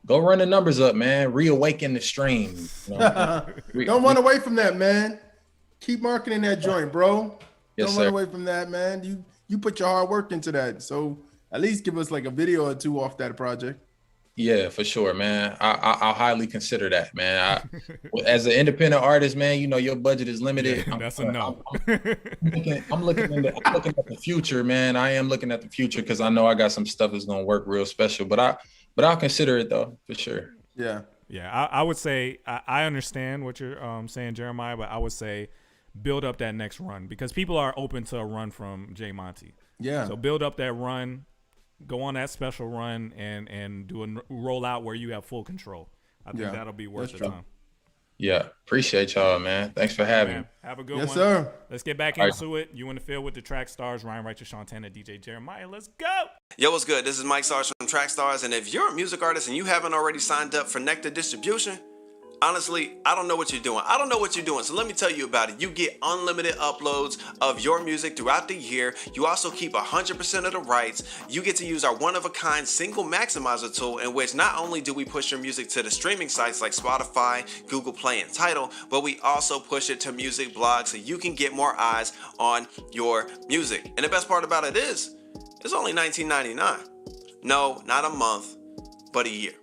go run the numbers up, man. Reawaken the stream. You know? Don't run away from that, man. Keep marketing that joint, bro. Yes, Don't run away from that, man. You put your hard work into that. So at least give us like a video or two off that project. Yeah, for sure, man. I'll highly consider that, man. As an independent artist, man, you know your budget is limited. Yeah, that's a no. I'm looking at the future, man. I am looking at the future because I know I got some stuff that's gonna work real special. But I'll consider it though, for sure. Yeah. Yeah, I would say I understand what you're saying, Jeremiah, but I would say build up that next run because people are open to a run from J Monty. Yeah. So build up that run. Go on that special run and do a rollout where you have full control. I think that'll be worth the time. Yeah, appreciate y'all, man. Thanks for having me. Have a good one. Yes, sir. Let's get back into it. You in the field with the Trackstarz, Ryan Righteous, Shantana, DJ Jeremiah. Let's go. Yo, what's good? This is Mike Stars from Trackstarz, and if you're a music artist and you haven't already signed up for Nectar distribution, honestly, I don't know what you're doing. So let me tell you about it. You get unlimited uploads of your music throughout the year. You also keep 100% of the rights. You get to use our one-of-a-kind single maximizer tool in which not only do we push your music to the streaming sites like Spotify, Google Play, and Tidal, but we also push it to music blogs so you can get more eyes on your music. And the best part about it is, it's only $19.99. No, not a month, but a year.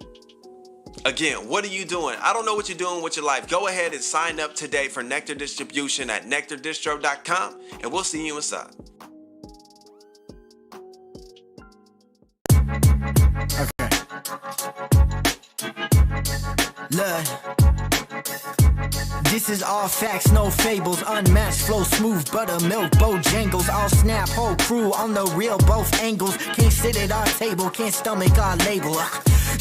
Again, what are you doing? I don't know what you're doing with your life. Go ahead and sign up today for Nectar distribution at nectardistro.com, and we'll see you inside. Okay. Look. This is all facts, no fables. Unmatched flow, smooth buttermilk, bojangles. All snap, whole crew on the real, both angles. Can't sit at our table, can't stomach our label.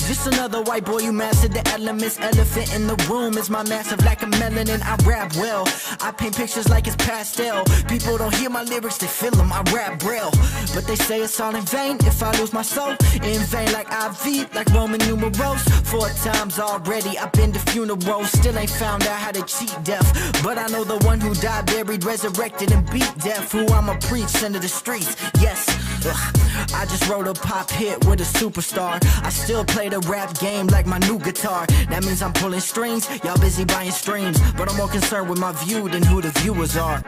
Just another white boy, you mastered the elements. Elephant in the room is my massive lack of melanin. I rap well, I paint pictures like it's pastel. People don't hear my lyrics, they feel them, I rap braille. But they say it's all in vain if I lose my soul. In vain like IV, like Roman numerals. 4 times already, I've been to funerals. Still ain't found out how to cheat death. But I know the one who died, buried, resurrected, and beat death. Who I'ma preach into the streets, yes. I just wrote a pop hit with a superstar. I still play the rap game like my new guitar. That means I'm pulling strings, y'all busy buying streams. But I'm more concerned with my view than who the viewers are.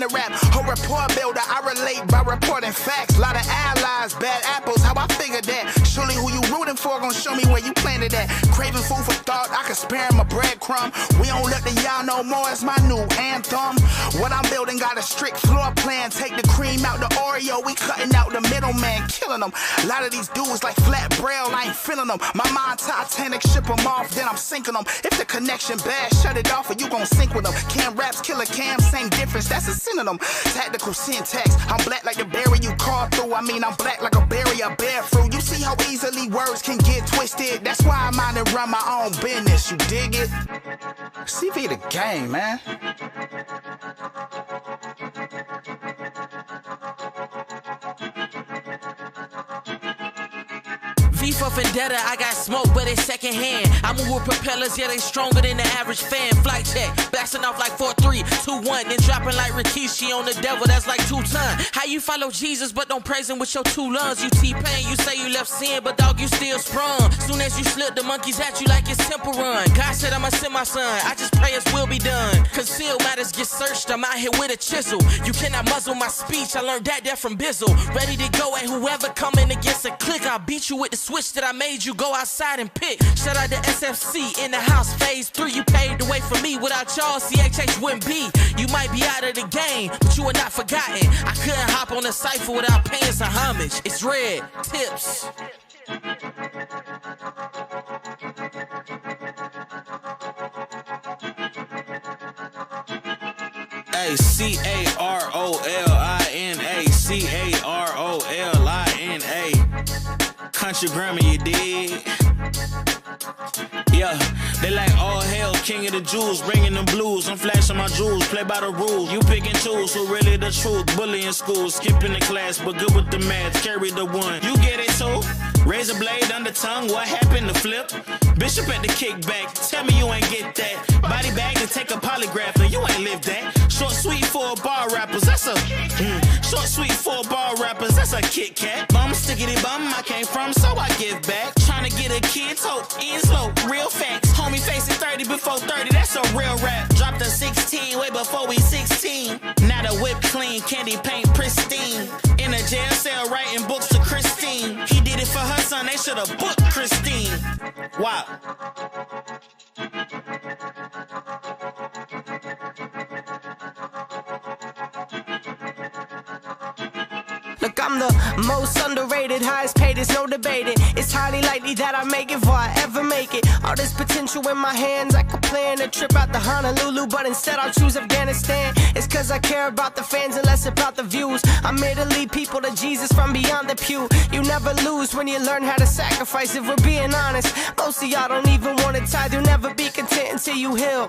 to rap. Whole rapport builder, I relate by reporting facts. Lot of allies, bad apples, how I figured that. Surely who you rooting for gonna show me where you planted at. Craving food for thought, I can spare him a breadcrumb. We don't let the y'all no more, it's my new anthem. What I'm building got a strict floor plan. Take the cream out the Oreo, we cutting out the middleman, killing them. A lot of these dudes like flat braille, I ain't feeling them. My mind Titanic, ship them off, then I'm sinking them. If the connection bad, shut it off or you gon' sink with them. Cam raps, killer cam, same difference, that's a synonym. Tactical syntax, I'm black like the berry you call through. I mean, I'm black like a berry I bear fruit. You see how easily words can get twisted? That's why I'm out and run my own business, you dig it? CV the game, man. V for Vendetta, I got smoke, but it's secondhand. I move with propellers, yeah, they stronger than the average fan. Flight check, blasting off like 4-3, 2-1, then dropping like Rikishi on the devil, that's like 2 tons. How you follow Jesus, but don't praise him with your 2 lungs? You T-Pain, you say you left sin, but dog, you still sprung. Soon as you slip, the monkeys at you like it's Temple Run. God said I'ma send my son, I just pray his will be done. Concealed matters get searched, I'm out here with a chisel. You cannot muzzle my speech, I learned that from Bizzle. Ready to go, and whoever coming against a click, I'll beat you with the switch that I made you go outside and pick. Shout out to SFC in the house, phase 3. You paved the way for me. Without y'all, CHH wouldn't be. You might be out of the game, but you are not forgotten. I couldn't hop on a cypher without paying some homage. It's red tips. CAROLINA, CAROLINA. Country grammar, you dig? Yeah, they like all hell, king of the Jews, bringing them blues. I'm flashing my jewels, play by the rules. You pick and choose who really the truth. Bully in school, skipping the class, but good with the math. Carry the one, you get it too. Razor blade under tongue, what happened to flip? Bishop at the kickback, tell me you ain't get that. Body bag to take a polygraph, and you ain't live that. Short sweet for bar rappers, that's a short sweet for bar rappers, that's a Kit Kat. Bum stickity bum, I came from, so I give back. Trying to get a kid's hope, in slow, real facts. Homie facing 30 before 30, that's a real rap. Dropped a 16 way before we 16. Now the whip clean, candy paint pristine. In a jail cell writing books to Christine. He did it for her son, they should've booked Christine. Wow. Look, I'm the most underrated, highest paid, it's no debating. It's highly likely that I make it before I ever make it. All this potential in my hands, I could plan a trip out to Honolulu, but instead I'll choose Afghanistan. It's cause I care about the fans and less about the views. I'm here to lead people to Jesus from beyond the pew. You never lose when you learn how to sacrifice, if we're being honest. Most of y'all don't even want to tithe, you'll never be content until you heal.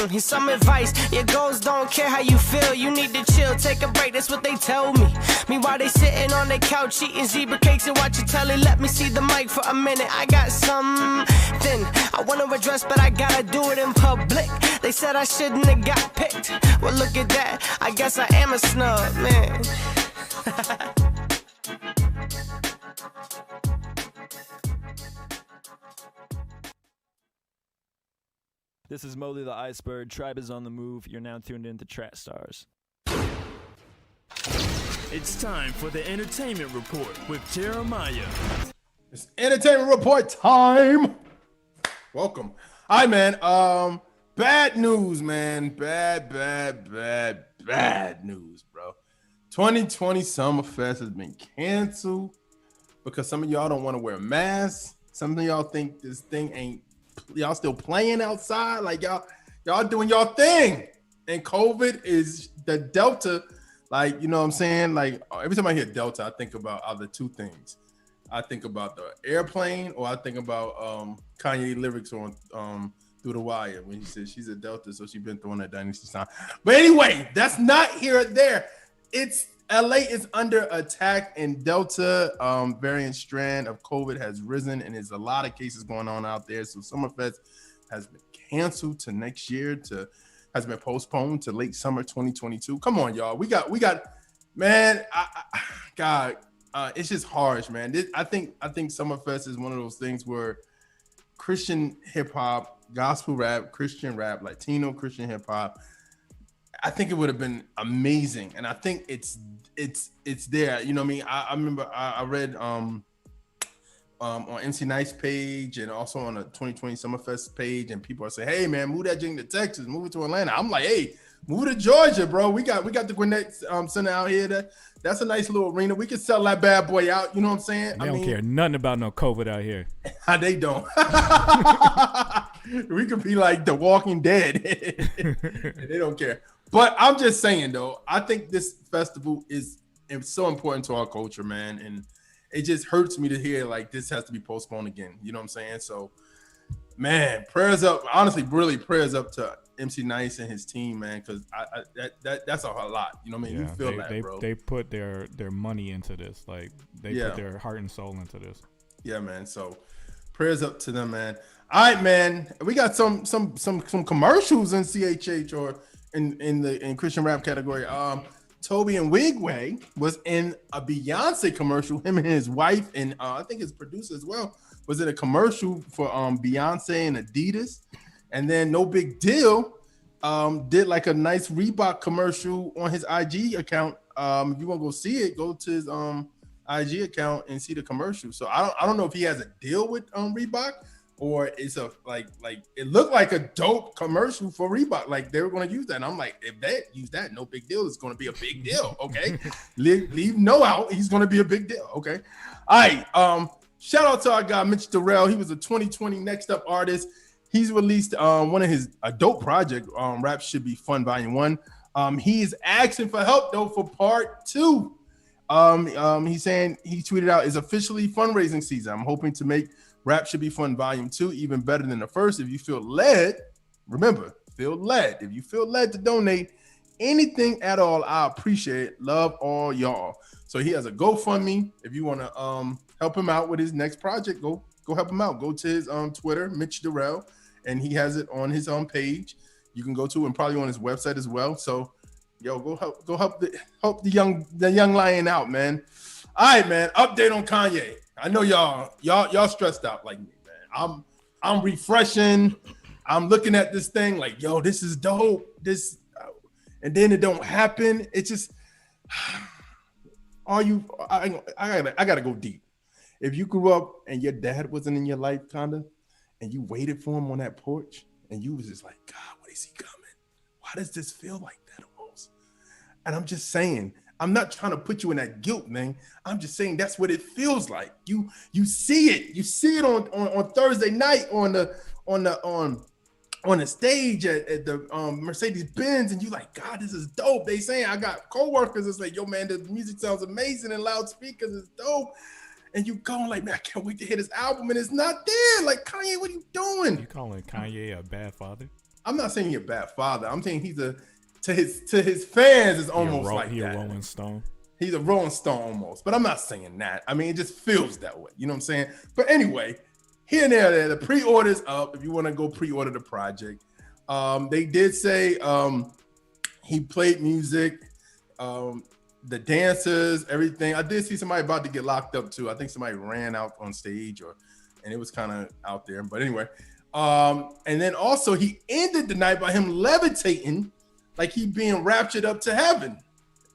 Here's some advice, your goals don't care how you feel. You need to chill, take a break, that's what they told me. Meanwhile they sitting on their couch eating zebra cakes and watching telly. Let me see the mic for a minute, I got something I wanna address, but I gotta do it in public. They said I shouldn't have got picked. Well, look at that, I guess I am a snub, man. This is Molly the Iceberg. Tribe is on the move. You're now tuned into Trackstarz. It's time for the Entertainment Report with Jeremiah. It's Entertainment Report time. Welcome. All right, man. Bad news, man. Bad news, bro. 2020 Summerfest has been canceled because some of y'all don't want to wear masks. Some of y'all think this thing ain't, y'all still playing outside. Like y'all doing y'all thing. And COVID is the Delta. Like, you know what I'm saying? Like every time I hear Delta, I think about either two things. I think about the airplane, or I think about Kanye lyrics on Through the Wire when he said she's a Delta, so she's been throwing that dynasty sign. But anyway, that's not here or there. It's LA is under attack, and Delta variant strand of COVID has risen, and there's a lot of cases going on out there. So Summerfest has been canceled to next year, has been postponed to late summer 2022. Come on, y'all. We got, man. God, it's just harsh, man. I think Summerfest is one of those things where Christian hip hop, gospel rap, Christian rap, Latino Christian hip hop, I think it would have been amazing, and I think it's there. You know what I mean? I remember I read on MC Nice page and also on the 2020 Summerfest page, and people are saying, "Hey man, move that jing to Texas, move it to Atlanta." I'm like, "Hey, move to Georgia, bro. We got the Gwinnett Center out here. That's a nice little arena. We can sell that bad boy out." You know what I'm saying? They don't care nothing about no COVID out here. They don't. We could be like The Walking Dead. They don't care. But I'm just saying though, I think this festival is so important to our culture, man, and it just hurts me to hear like this has to be postponed again. You know what I'm saying? So, man, prayers up. Honestly, really prayers up to MC Nice and his team, man, because that's a lot. You know what I mean? You feel that, bro. They put their money into this. Like they put their heart and soul into this. Yeah, man. So prayers up to them, man. All right, man. We got some commercials in CHH or in Christian rap category. Toby and Wigway was in a Beyonce commercial. Him and his wife and I think his producer as well was in a commercial for Beyonce and Adidas. And then No Big Deal did like a nice Reebok commercial on his IG account. If you want to go see it, go to his IG account and see the commercial. So I don't know if he has a deal with Reebok or it's a like it looked like a dope commercial for Reebok. Like they were going to use that. And I'm like, if they use that, No Big Deal is going to be a big deal. Okay, leave no out. He's going to be a big deal. Okay, all right. Shout out to our guy Mitch Durrell. He was a 2020 Next Up artist. He's released one of his a dope project. Rap Should Be Fun Volume 1. He is asking for help though for Part 2. He's saying he tweeted out, "It's officially fundraising season. I'm hoping to make Rap Should Be Fun Volume 2 even better than the first. If you feel led, remember, feel led. If you feel led to donate anything at all, I appreciate it. Love all y'all." So he has a GoFundMe. If you want to help him out with his next project, go help him out. Go to his Twitter, Mitch Durrell, and he has it on his page. You can go to and probably on his website as well. So, yo, go help the young lion out, man. All right, man. Update on Kanye. I know y'all stressed out like me, man. I'm refreshing. I'm looking at this thing like, yo, this is dope. And then it don't happen. It's just, I gotta go deep. If you grew up and your dad wasn't in your life, kinda, and you waited for him on that porch, and you was just like, God, when is he coming? Why does this feel like that almost? And I'm just saying, I'm not trying to put you in that guilt, man. I'm just saying that's what it feels like. You see it. You see it on Thursday night on the stage at the Mercedes Benz, and you like, God, this is dope. They saying I got coworkers that's like, yo, man, the music sounds amazing and loudspeakers is dope. And you going like, man, I can't wait to hear this album, and it's not there. Like, Kanye, what are you doing? You calling Kanye a bad father? I'm not saying he's a bad father. I'm saying he's to his fans is almost like he's that. A Rolling Stone. He's a Rolling Stone almost, but I'm not saying that. I mean, it just feels that way. You know what I'm saying? But anyway, here and there, the pre-order's up. If you want to go pre-order the project, they did say he played music. The dancers, everything. I did see somebody about to get locked up too. I think somebody ran out on stage and it was kind of out there. But anyway, and then also he ended the night by him levitating like he being raptured up to heaven.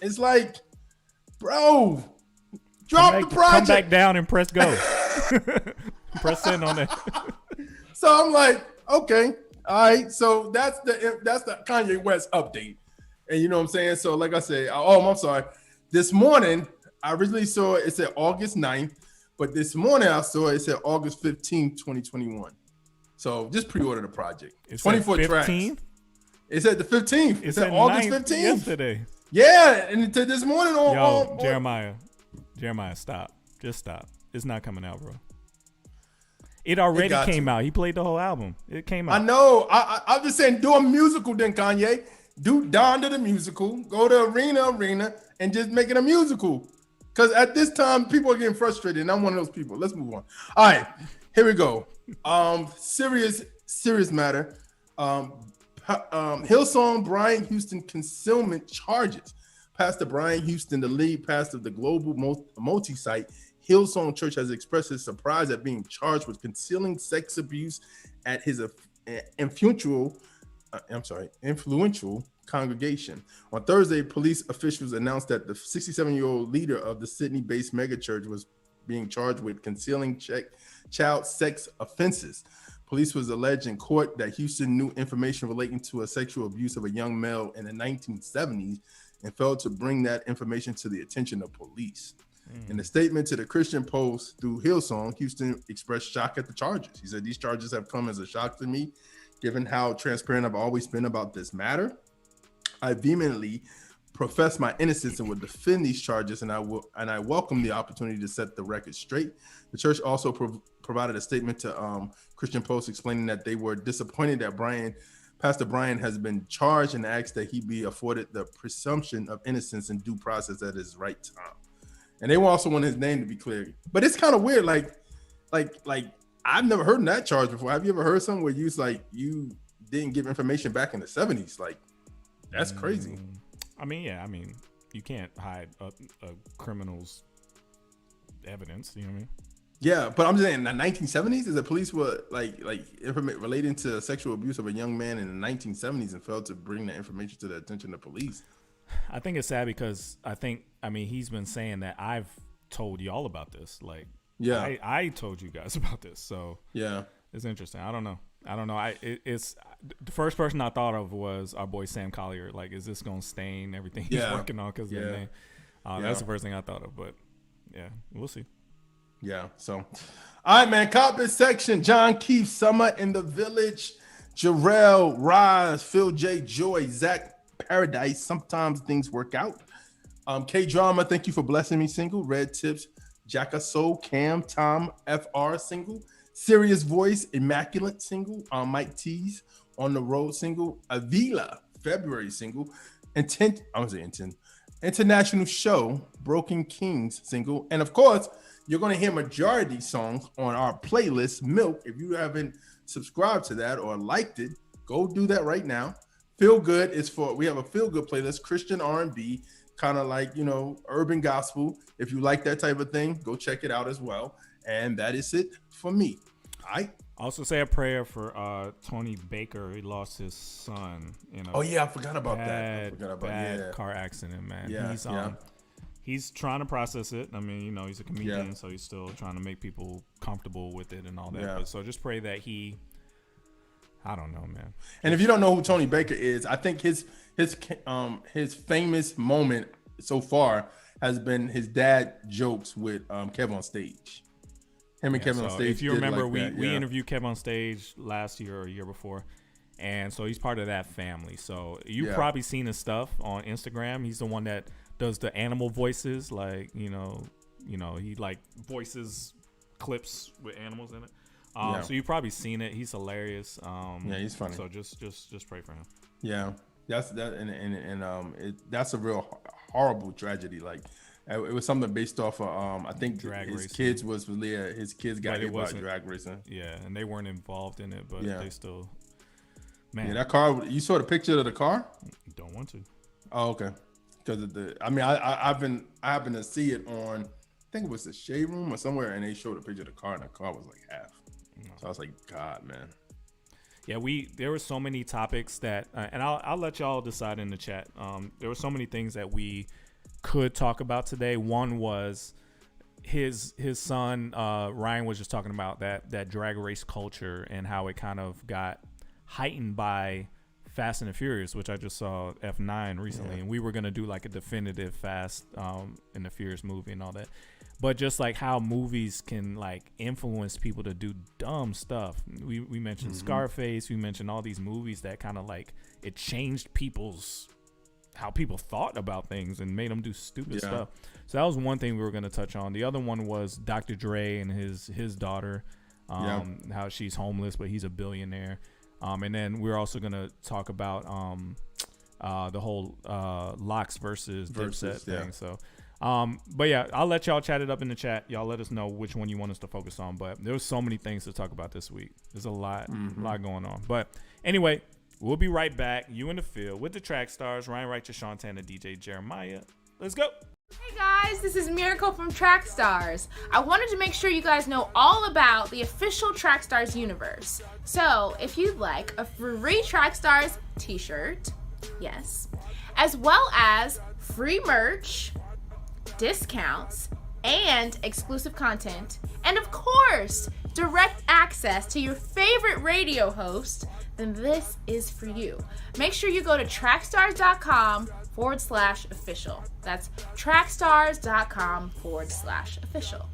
It's like, bro, drop the project. Come back down and press go. Press in on that. So I'm like, okay, all right. So that's the Kanye West update. And you know what I'm saying? So like I said, I'm sorry. This morning, I originally saw it said August 9th, but this morning I saw it said August 15th, 2021. So just pre-order the project. It's 24 tracks. It said the 15th. It said August 15th. Yesterday. Yeah, and to this morning Jeremiah, stop. Just stop. It's not coming out, bro. It already came out. He played the whole album. It came out. I know. I'm just saying, do a musical then, Kanye. Do Donda the musical. Go to Arena, and just make it a musical. Because at this time, people are getting frustrated, and I'm one of those people. Let's move on. All right, here we go. Serious matter. Hillsong Brian Houston concealment charges. Pastor Brian Houston, the lead pastor of the global multi-site Hillsong Church, has expressed his surprise at being charged with concealing sex abuse at his influential congregation. On Thursday, police officials announced that the 67-year-old leader of the Sydney-based megachurch was being charged with concealing child sex offenses. Police was alleged in court that Houston knew information relating to a sexual abuse of a young male in the 1970s and failed to bring that information to the attention of police. In a statement to the Christian Post through Hillsong, Houston expressed shock at the charges. He said, "These charges have come as a shock to me, given how transparent I've always been about this matter. I vehemently profess my innocence and will defend these charges, and I welcome the opportunity to set the record straight." The church also provided a statement to Christian Post explaining that they were disappointed that Pastor Brian has been charged and asked that he be afforded the presumption of innocence and due process at his right time. And they also want his name to be clear. But it's kind of weird. Like I've never heard that charge before. Have you ever heard something where you didn't give information back in the 70s? Like, that's crazy. I mean, you can't hide a criminal's evidence. You know what I mean? Yeah, but I'm just saying, in the 1970s, is the police were like information relating to sexual abuse of a young man in the 1970s and failed to bring that information to the attention of police. I think it's sad because he's been saying that I've told y'all about this. Like, yeah, I told you guys about this. So yeah, it's interesting. I don't know. It's the first person I thought of was our boy Sam Collier. Like, is this gonna stain everything he's working on? Because that's the first thing I thought of. But yeah, we'll see. Yeah. So, all right, man. Comment section: John Keith, Summer in the Village, Jarrell, Rise, Phil J, Joy, Zach Paradise. Sometimes things work out. K Drama, thank you for blessing me. Single. Red Tips, Jacka Soul, Cam, Tom, FR single. Serious Voice, Immaculate single. Mike T's On the Road single. Avila, February single. International Show, Broken Kings single. And of course, you're going to hear majority songs on our playlist, Milk. If you haven't subscribed to that or liked it, go do that right now. Feel Good is we have a Feel Good playlist, Christian R&B, kind of like, urban gospel. If you like that type of thing, go check it out as well. And that is it for me. All right. Also say a prayer for Tony Baker. He lost his son in a I forgot about that. Bad car accident, man. Yeah, he's trying to process it. I mean, he's a comedian, so he's still trying to make people comfortable with it and all that. But so just pray that I don't know, man. And if you don't know who Tony Baker is, I think his famous moment so far has been his dad jokes with Kev on Stage. Him and Kevin on Stage. If you remember, we interviewed Kev on Stage last year or a year before, and so he's part of that family. So you've probably seen his stuff on Instagram. He's the one that does the animal voices, like he like voices clips with animals in it. So you've probably seen it. He's hilarious. He's funny. So just pray for him. Yeah, that's that's a real horrible tragedy. Like, it was something based off of I think his kids got hit by drag racing. Yeah, and they weren't involved in it, but they still. Man, yeah, that car. You saw the picture of the car? Don't want to. Oh, okay. Because of I happened to see it on, I think it was the Shade Room or somewhere, and they showed a picture of the car, and the car was like half. So I was like, God, man. Yeah, there were so many topics that, and I'll let y'all decide in the chat. There were so many things that we could talk about today. One was his son Ryan was just talking about that drag race culture and how it kind of got heightened by Fast and the Furious, which I just saw F9 recently, and we were gonna do like a definitive Fast and the Furious movie and all that. But just like how movies can like influence people to do dumb stuff. We mentioned Scarface. We mentioned all these movies that kind of like it changed how people thought about things and made them do stupid stuff. So that was one thing we were going to touch on. The other one was Dr. Dre and his daughter, how she's homeless, but he's a billionaire. And then we're also going to talk about the whole Locks versus Dipset thing. So. But yeah, I'll let y'all chat it up in the chat. Y'all let us know which one you want us to focus on. But there's so many things to talk about this week. There's a lot going on. But anyway, we'll be right back. You in the field with the track stars, Ryan Righteous, Shantana, DJ Jeremiah. Let's go. Hey guys, this is Miracle from Trackstarz. I wanted to make sure you guys know all about the official Trackstarz Universe. So if you'd like a free Trackstarz t-shirt, yes, as well as free merch, discounts, and exclusive content, and of course, direct access to your favorite radio host, then this is for you. Make sure you go to trackstarz.com/official. That's trackstarz.com/official.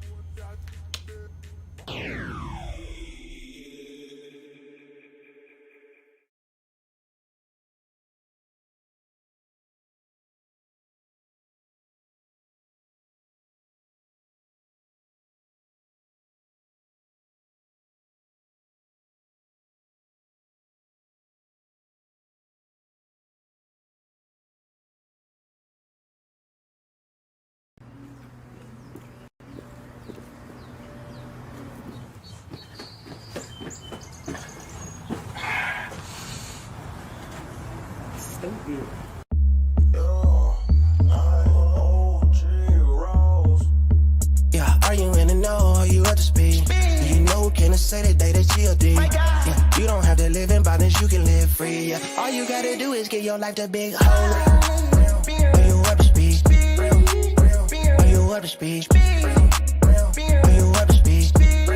Yeah, are you in the know? Are you up to speed? Do you know, can I say today that GOD? Yeah, you don't have to live in bondage, you can live free. Yeah, all you gotta do is give your life the big hole. Are you up to speed? Are you up to speed? Are you up to speed? Are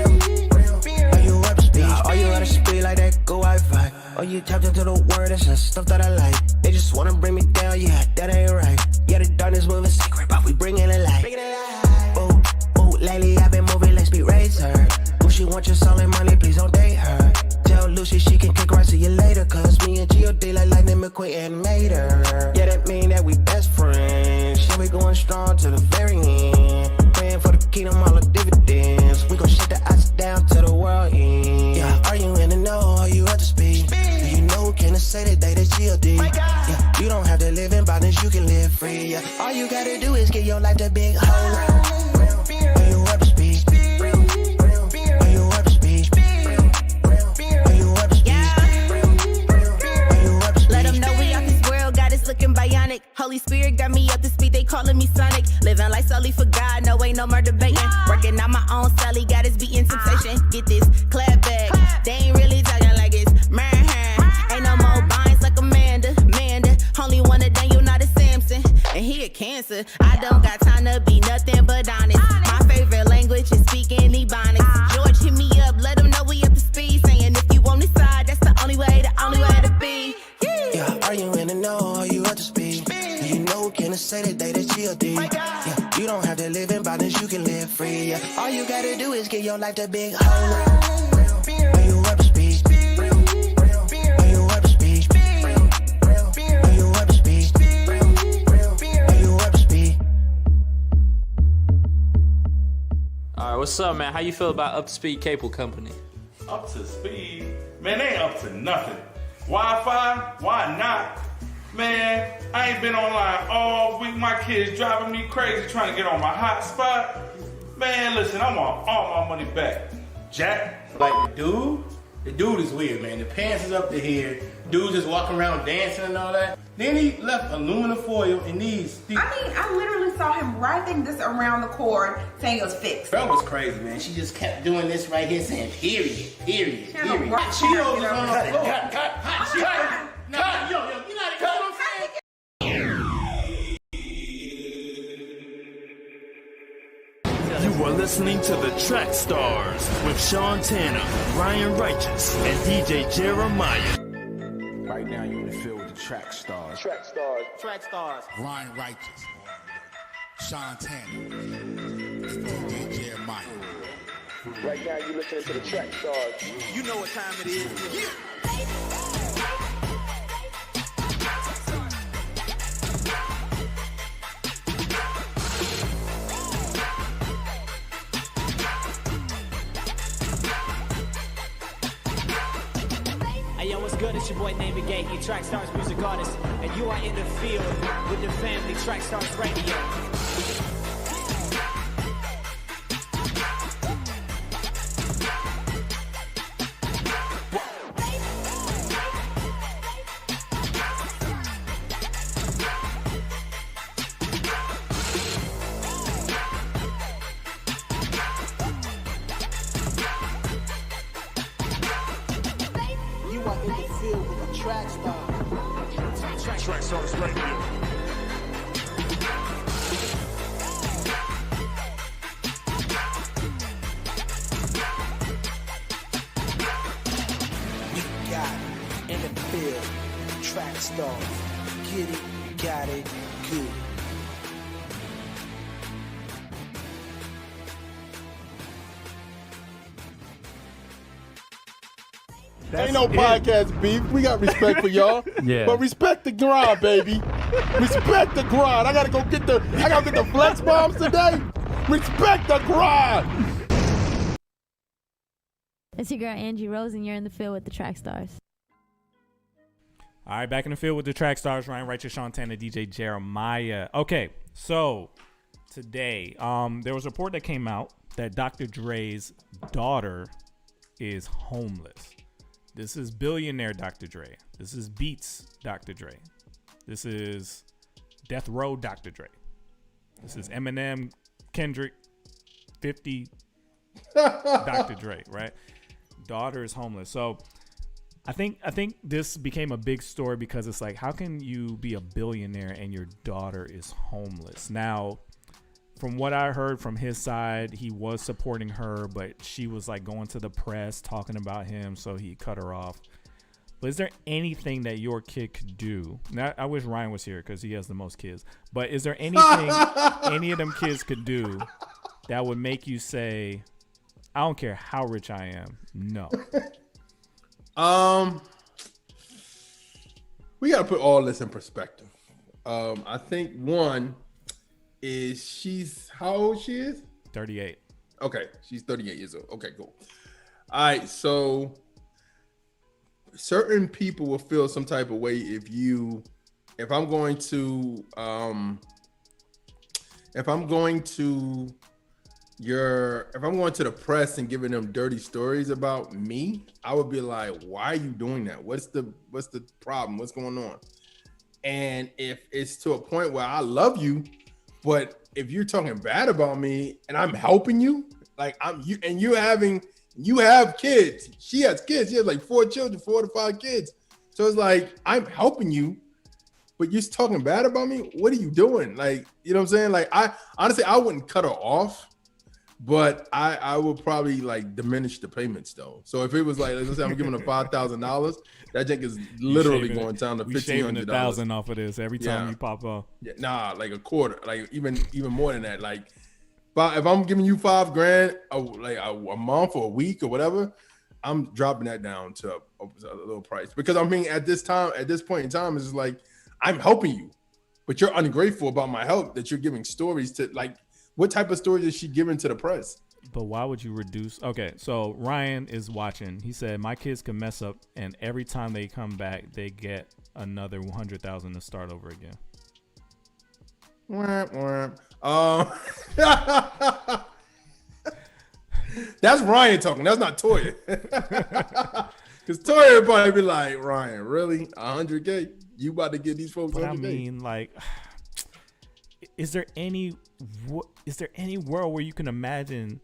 you up to speed? Are you out of speed like that? Go Wi-Fi. Or you tapped into the word, that's just stuff that I like. They just wanna bring me down, yeah, that ain't right. Yeah, the darkness moving secret, but we bringing it light. Ooh, ooh, lately I've been moving like speed racer. Ooh, she want your soul and money, please don't date her. Tell Lucy she can kick right, see you later. Cause me and G.O.D. like Lightning McQueen and Mater. Yeah, that mean that we best friends. Yeah, we going strong to the very end. Praying for the kingdom, all the dividends. We gon' shut the odds down to the world end. Yeah, are you in the know? Are you up to speed? Do you know, can I say today that G.O.D? Yeah, you don't have to live in bondage, you can live free. Yeah, all you gotta do is give your life the big hole. Are you up to speed? Are you up to speed? Are you up to speed? Are you up to speed? Let them know we out this world, God is looking bionic. Holy Spirit got me up to speed, they calling me Sonic. Living life solely for God, no ain't no more debating. Working out my own Sally, got us beating temptation. Get this, clap back, they ain't really talking like it's man. Ain't no more binds like Amanda. Only one of Daniel, not a Samson. And he a Cancer. I don't got time to be nothing but honest. My favorite language is speaking Ebonics. George, hit me up, let him know we up to speed. Saying if you on this side, that's the only way to be. Yeah, are you in the know? Are you up to speed? Do you know, can I say today that G.O.D? Yeah, you don't have to live in bondage, you can live free. Yeah, all you gotta do is give your life the big hole. Are you up to speed? Are you up to speed? Are you up to speed? Are you up to speed? Alright, what's up, man? How you feel about Up to Speed Cable Company? Up to speed? Man, they ain't up to nothing. Wi-Fi? Why not? Man, I ain't been online all week. My kids driving me crazy trying to get on my hotspot. Man, listen, I want all my money back. Jack, like the dude is weird, man. The pants is up to here. Dude just walking around dancing and all that. Then he left aluminum foil in these. I mean, I literally saw him wrapping this around the cord saying it was fixed. Bro was crazy, man. She just kept doing this right here saying period. Cheetos Cheetos is on the floor. Cut. Yo, you know what I'm saying? You are listening to the Trackstarz with Sean Tanner, Ryan Righteous, and DJ Jeremiah. Right now, you're in the field with the Trackstarz. Trackstarz. Ryan Righteous, Sean Tanner, DJ Jeremiah. Right now, you're listening to the Trackstarz. You know what time it is. Hey yo, what's good? It's your boy Navigate, you Trackstarz music artist, and you are in the field with the family Trackstarz Radio. Trackstarz Radio. In the field, Trackstarz, get it, got it, good. Ain't no podcast beef. We got respect for y'all. Yeah. But respect the grind, baby. Respect the grind. I gotta get the flex bombs today. Respect the grind. It's your girl Angie Rose, and you're in the field with the Trackstarz. All right, back in the field with the Trackstarz, Ryan Righteous, Sean Tanner, DJ Germaine. Okay, so today, there was a report that came out that Dr. Dre's daughter is homeless. This is billionaire Dr. Dre. This is Beats Dr. Dre. This is Death Row Dr. Dre. This is Eminem, Kendrick, 50 Dr. Dre, right? Daughter is homeless. So I think this became a big story because it's like, how can you be a billionaire and your daughter is homeless? Now, from what I heard from his side, he was supporting her, but she was like going to the press talking about him, so he cut her off. But is there anything that your kid could do? Now, I wish Ryan was here because he has the most kids. But is there anything any of them kids could do that would make you say, I don't care how rich I am? No. We gotta put all this in perspective. I think one is how old she is? 38. Okay, she's 38 years old. Okay, cool. All right, so certain people will feel some type of way if I'm going to the press and giving them dirty stories about me, I would be like, why are you doing that? What's the problem? What's going on? And if it's to a point where I love you, but if you're talking bad about me and I'm helping you, like you have kids. She has kids. She has like 4 children, 4 to 5 kids. So it's like, I'm helping you, but you're talking bad about me. What are you doing? Like, you know what I'm saying? Like, I honestly wouldn't cut her off, but I would probably like diminish the payments though. So if it was like, let's say I'm giving her $5,000, that jank is literally going down to $1,500. We shaving $1,000 off of this every time you pop up. Yeah, nah, like a quarter, like even more than that. Like, if I'm giving you $5,000, like a month or a week or whatever, I'm dropping that down to a little price because I mean at this point in time, it's just like I'm helping you, but you're ungrateful about my help that you're giving stories to. Like, what type of stories is she giving to the press? But why would you reduce? Okay, so Ryan is watching. He said, my kids can mess up, and every time they come back, they get another $100,000 to start over again. That's Ryan talking. That's not Toya. Because Toya would probably be like, Ryan, really? $100K? You about to get these folks $100K? I mean, like, is there any world where you can imagine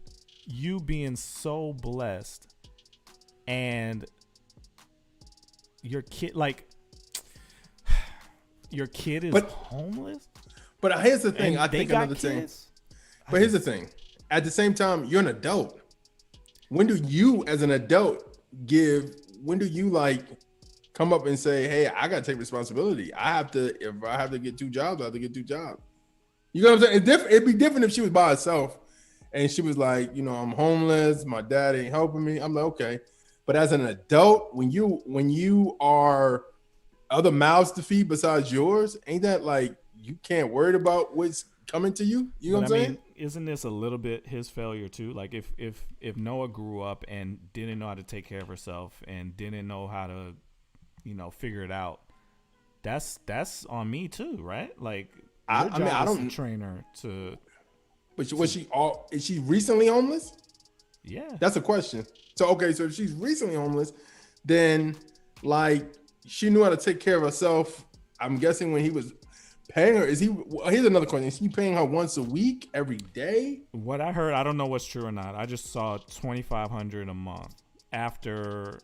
you being so blessed and your kid is homeless? But here's the thing. I think another thing. But here's the thing. At the same time, you're an adult. When do you, as an adult, come up and say, hey, I got to take responsibility. If I have to get 2 jobs, I have to get 2 jobs. You know what I'm saying? It'd be different if she was by herself and she was like, I'm homeless. My dad ain't helping me. I'm like, okay. But as an adult, when you are other mouths to feed besides yours, ain't that like you can't worry about what's coming to you? You know what I'm saying? Isn't this a little bit his failure too? Like if Noah grew up and didn't know how to take care of herself and didn't know how to, figure it out, that's on me too, right? Like I don't train her to. But is she recently homeless? Yeah, that's a question. So okay, so if she's recently homeless, then like she knew how to take care of herself. I'm guessing when he was paying her, here's another question. Is he paying her once a week, every day? What I heard, I don't know what's true or not. I just saw $2,500 a month after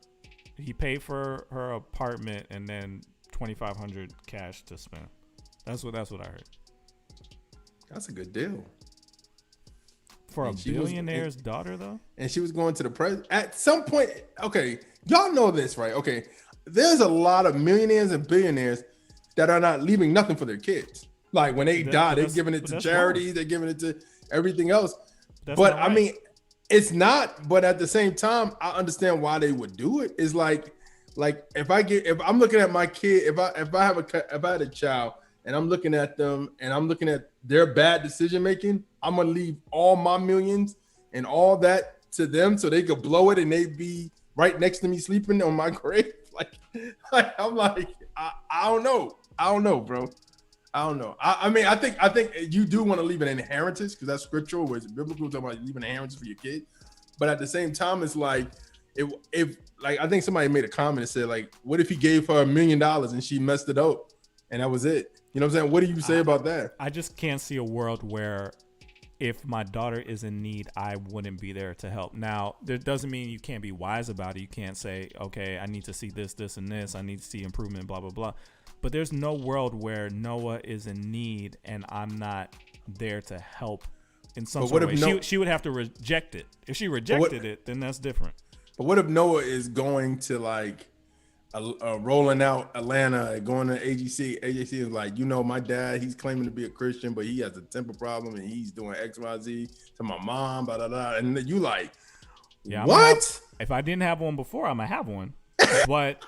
he paid for her apartment and then $2,500 cash to spend. That's what I heard. That's a good deal. For a billionaire's daughter, though? And she was going to the president. At some point, okay, y'all know this, right? Okay, there's a lot of millionaires and billionaires that are not leaving nothing for their kids. Like when they die, they're giving it to charities, they're giving it to everything else. But I mean, it's not, but at the same time, I understand why they would do it. It's like if I'm looking at my kid, if I had a child and I'm looking at them and I'm looking at their bad decision making, I'm gonna leave all my millions and all that to them so they could blow it and they'd be right next to me sleeping on my grave. Like I'm like, I don't know, bro. I don't know. I mean, I think you do want to leave an inheritance because that's scriptural, where it's biblical, talking about leaving an inheritance for your kid. But at the same time, it's like if like I think somebody made a comment and said like, what if he gave her $1 million and she messed it up and that was it? You know what I'm saying? What do you say about that? I just can't see a world where if my daughter is in need, I wouldn't be there to help. Now, that doesn't mean you can't be wise about it. You can't say, okay, I need to see this, this, and this. I need to see improvement, blah, blah, blah. But there's no world where Noah is in need and I'm not there to help in some sort of way. She would have to reject it. If she rejected it, then that's different. But what if Noah is going to like rolling out Atlanta, going to AGC? AGC is like, you know, my dad, he's claiming to be a Christian, but he has a temper problem and he's doing X, Y, Z to my mom, blah, blah, blah. And then you like, yeah, what? If I didn't have one before, I'm gonna have one. But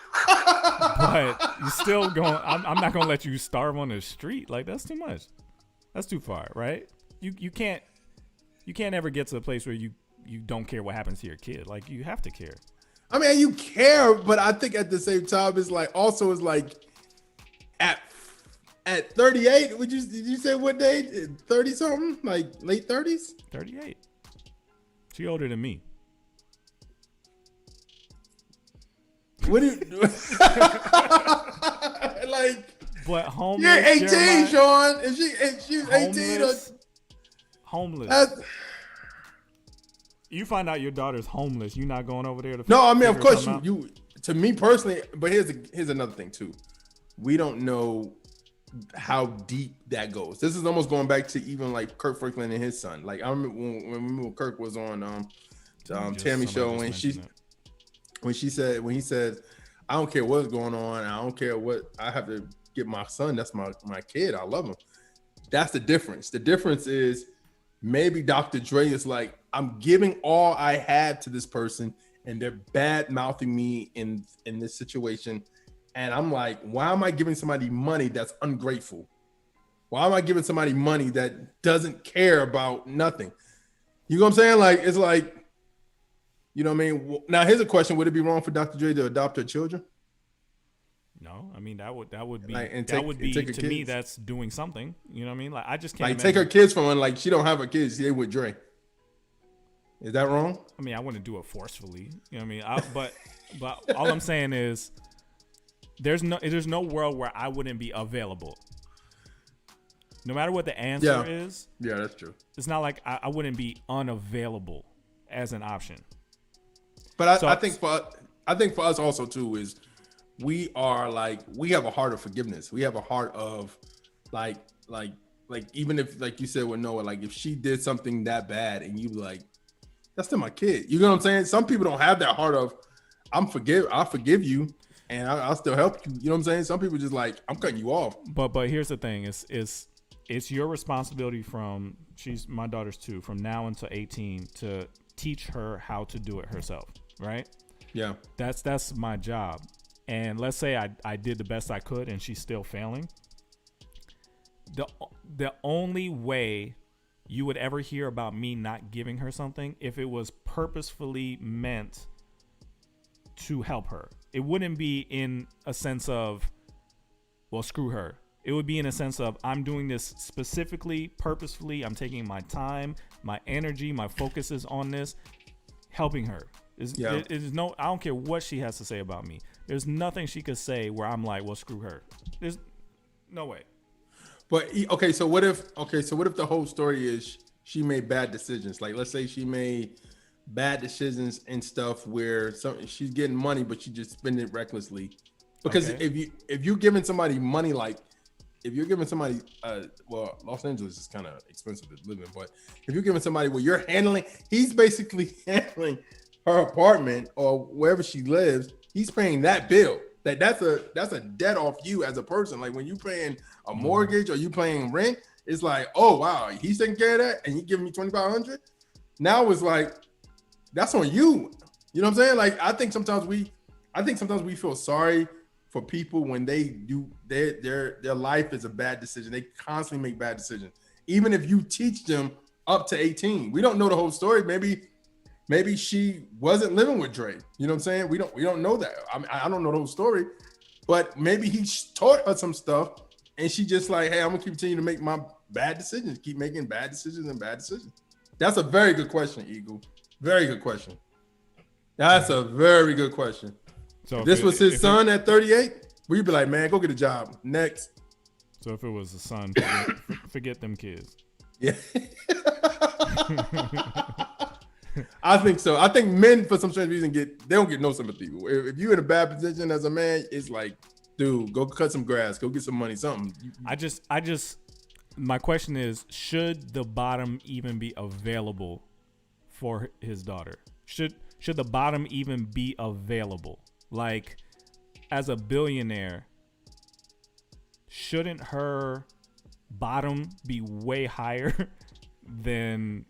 you still going. I'm not gonna let you starve on the street. Like that's too much. That's too far, right? You can't ever get to a place where you don't care what happens to your kid. Like you have to care. I mean, you care, but I think at the same time, it's like also it's like at 38. Did you say what age? 30 something? Like late 30s? 38. She older than me. What do you like? But homeless. You're 18, Germaine, Sean. If she's 18 or homeless. You find out your daughter's homeless. You're not going over there to. No, I mean, of course you. To me personally, but here's another thing too. We don't know how deep that goes. This is almost going back to even like Kirk Franklin and his son. Like I remember when Kirk was on Tammy's show when he said, I don't care what's going on. I don't care what I have to get my son. That's my kid. I love him. That's the difference. The difference is maybe Dr. Dre is like, I'm giving all I had to this person and they're bad mouthing me in this situation. And I'm like, why am I giving somebody money that's ungrateful? Why am I giving somebody money that doesn't care about nothing? You know what I'm saying? Like, it's like, you know what I mean? Now, here's a question. Would it be wrong for Dr. Dre to adopt her children? No, I mean, that would be, like, to me, that's doing something. You know what I mean? Like, I just can't like take her kids from her, like she don't have her kids. They with Dre. Is that wrong? I mean, I wouldn't do it forcefully. You know what I mean? But all I'm saying is there's no world where I wouldn't be available. No matter what the answer is. Yeah, that's true. It's not like I wouldn't be unavailable as an option. But I think for us also too is we have a heart of forgiveness. We have a heart of like even if like you said with Noah, like if she did something that bad and you like, that's still my kid. You know what I'm saying? Some people don't have that heart of I'll forgive you and I'll still help you. You know what I'm saying? Some people just like, I'm cutting you off. But here's the thing, it's your responsibility she's my daughter's 2, from now until 18 to teach her how to do it herself. Right? Yeah. That's my job. And let's say I did the best I could and she's still failing. The only way you would ever hear about me not giving her something if it was purposefully meant to help her. It wouldn't be in a sense of, well, screw her. It would be in a sense of I'm doing this specifically, purposefully. I'm taking my time, my energy, my focus is on this, helping her. I don't care what she has to say about me. There's nothing she could say where I'm like, well, screw her. There's no way. But okay, so what if the whole story is she made bad decisions? Like, let's say she made bad decisions and stuff where she's getting money, but she just spend it recklessly. Because Okay. if you're giving somebody money, like if you're giving somebody, well, Los Angeles is kind of expensive to live in, but if you're giving somebody where you're handling, he's basically handling her apartment or wherever she lives, he's paying that bill. That's a debt off you as a person. Like when you paying a mortgage or you paying rent, it's like, oh wow, he's taking care of that and he giving me $2,500. Now it's like that's on you. You know what I'm saying? Like I think sometimes we feel sorry for people when they do their life is a bad decision. They constantly make bad decisions. Even if you teach them up to 18, we don't know the whole story. Maybe she wasn't living with Dre. You know what I'm saying? We don't know that. I don't know the whole story, but maybe he taught her some stuff, and she just like, hey, I'm gonna continue to make my bad decisions. Keep making bad decisions and bad decisions. That's a very good question, Eagle. Very good question. That's a very good question. So if this was his son at 38, we'd be like, man, go get a job. Next. So if it was a son, forget them kids. Yeah. I think so. I think men, for some strange reason, they don't get no sympathy. If you're in a bad position as a man, it's like, dude, go cut some grass, go get some money, something. My question is, should the bottom even be available for his daughter? Should the bottom even be available? Like, as a billionaire, shouldn't her bottom be way higher than,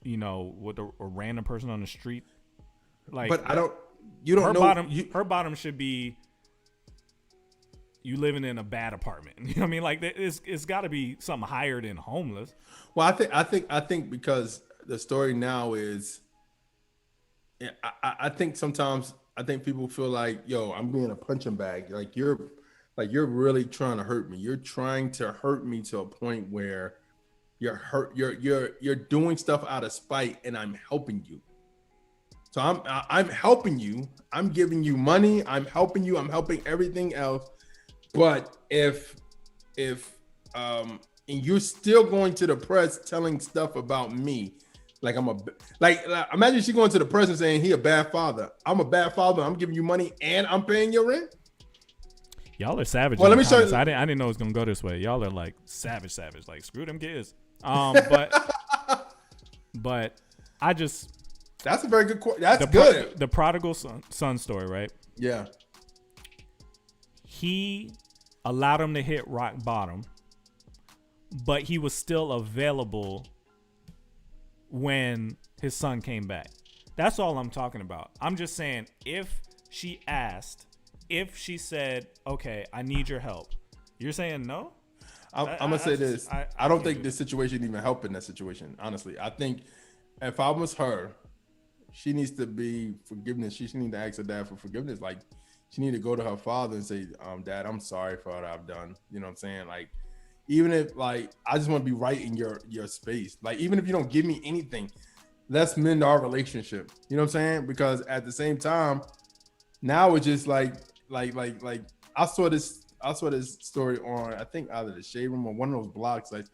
you know, with a random person on the street? Like, but you don't her know. Her bottom should be you living in a bad apartment. You know what I mean? Like, it's got to be something higher than homeless. Well, I think because the story now is, I think sometimes people feel like, yo, I'm being a punching bag. Like you're really trying to hurt me. You're trying to hurt me to a point where you're doing stuff out of spite, and I'm helping you. So I'm helping you. I'm giving you money. I'm helping you. I'm helping everything else. But if and you're still going to the press telling stuff about me, like imagine she going to the press and saying he a bad father. I'm a bad father. I'm giving you money and I'm paying your rent. Y'all are savage. Well, let me show you. I didn't know it was gonna go this way. Y'all are like savage. Like screw them kids. But I just. That's a very good question. That's good. The prodigal son story, right? Yeah. He allowed him to hit rock bottom, but he was still available when his son came back. That's all I'm talking about. I'm just saying, if she said, okay, I need your help, you're saying no? I'm gonna say this. I don't think this situation even helped in that situation. Honestly, I think if I was her, she needs to be forgiveness. She need to ask her dad for forgiveness. Like, she need to go to her father and say, Dad, I'm sorry for what I've done. You know what I'm saying? Like, even if, like, I just want to be right in your space. Like, even if you don't give me anything, let's mend our relationship. You know what I'm saying? Because at the same time, now it's just like I saw this story on, I think either the Shade Room or one of those blogs, like,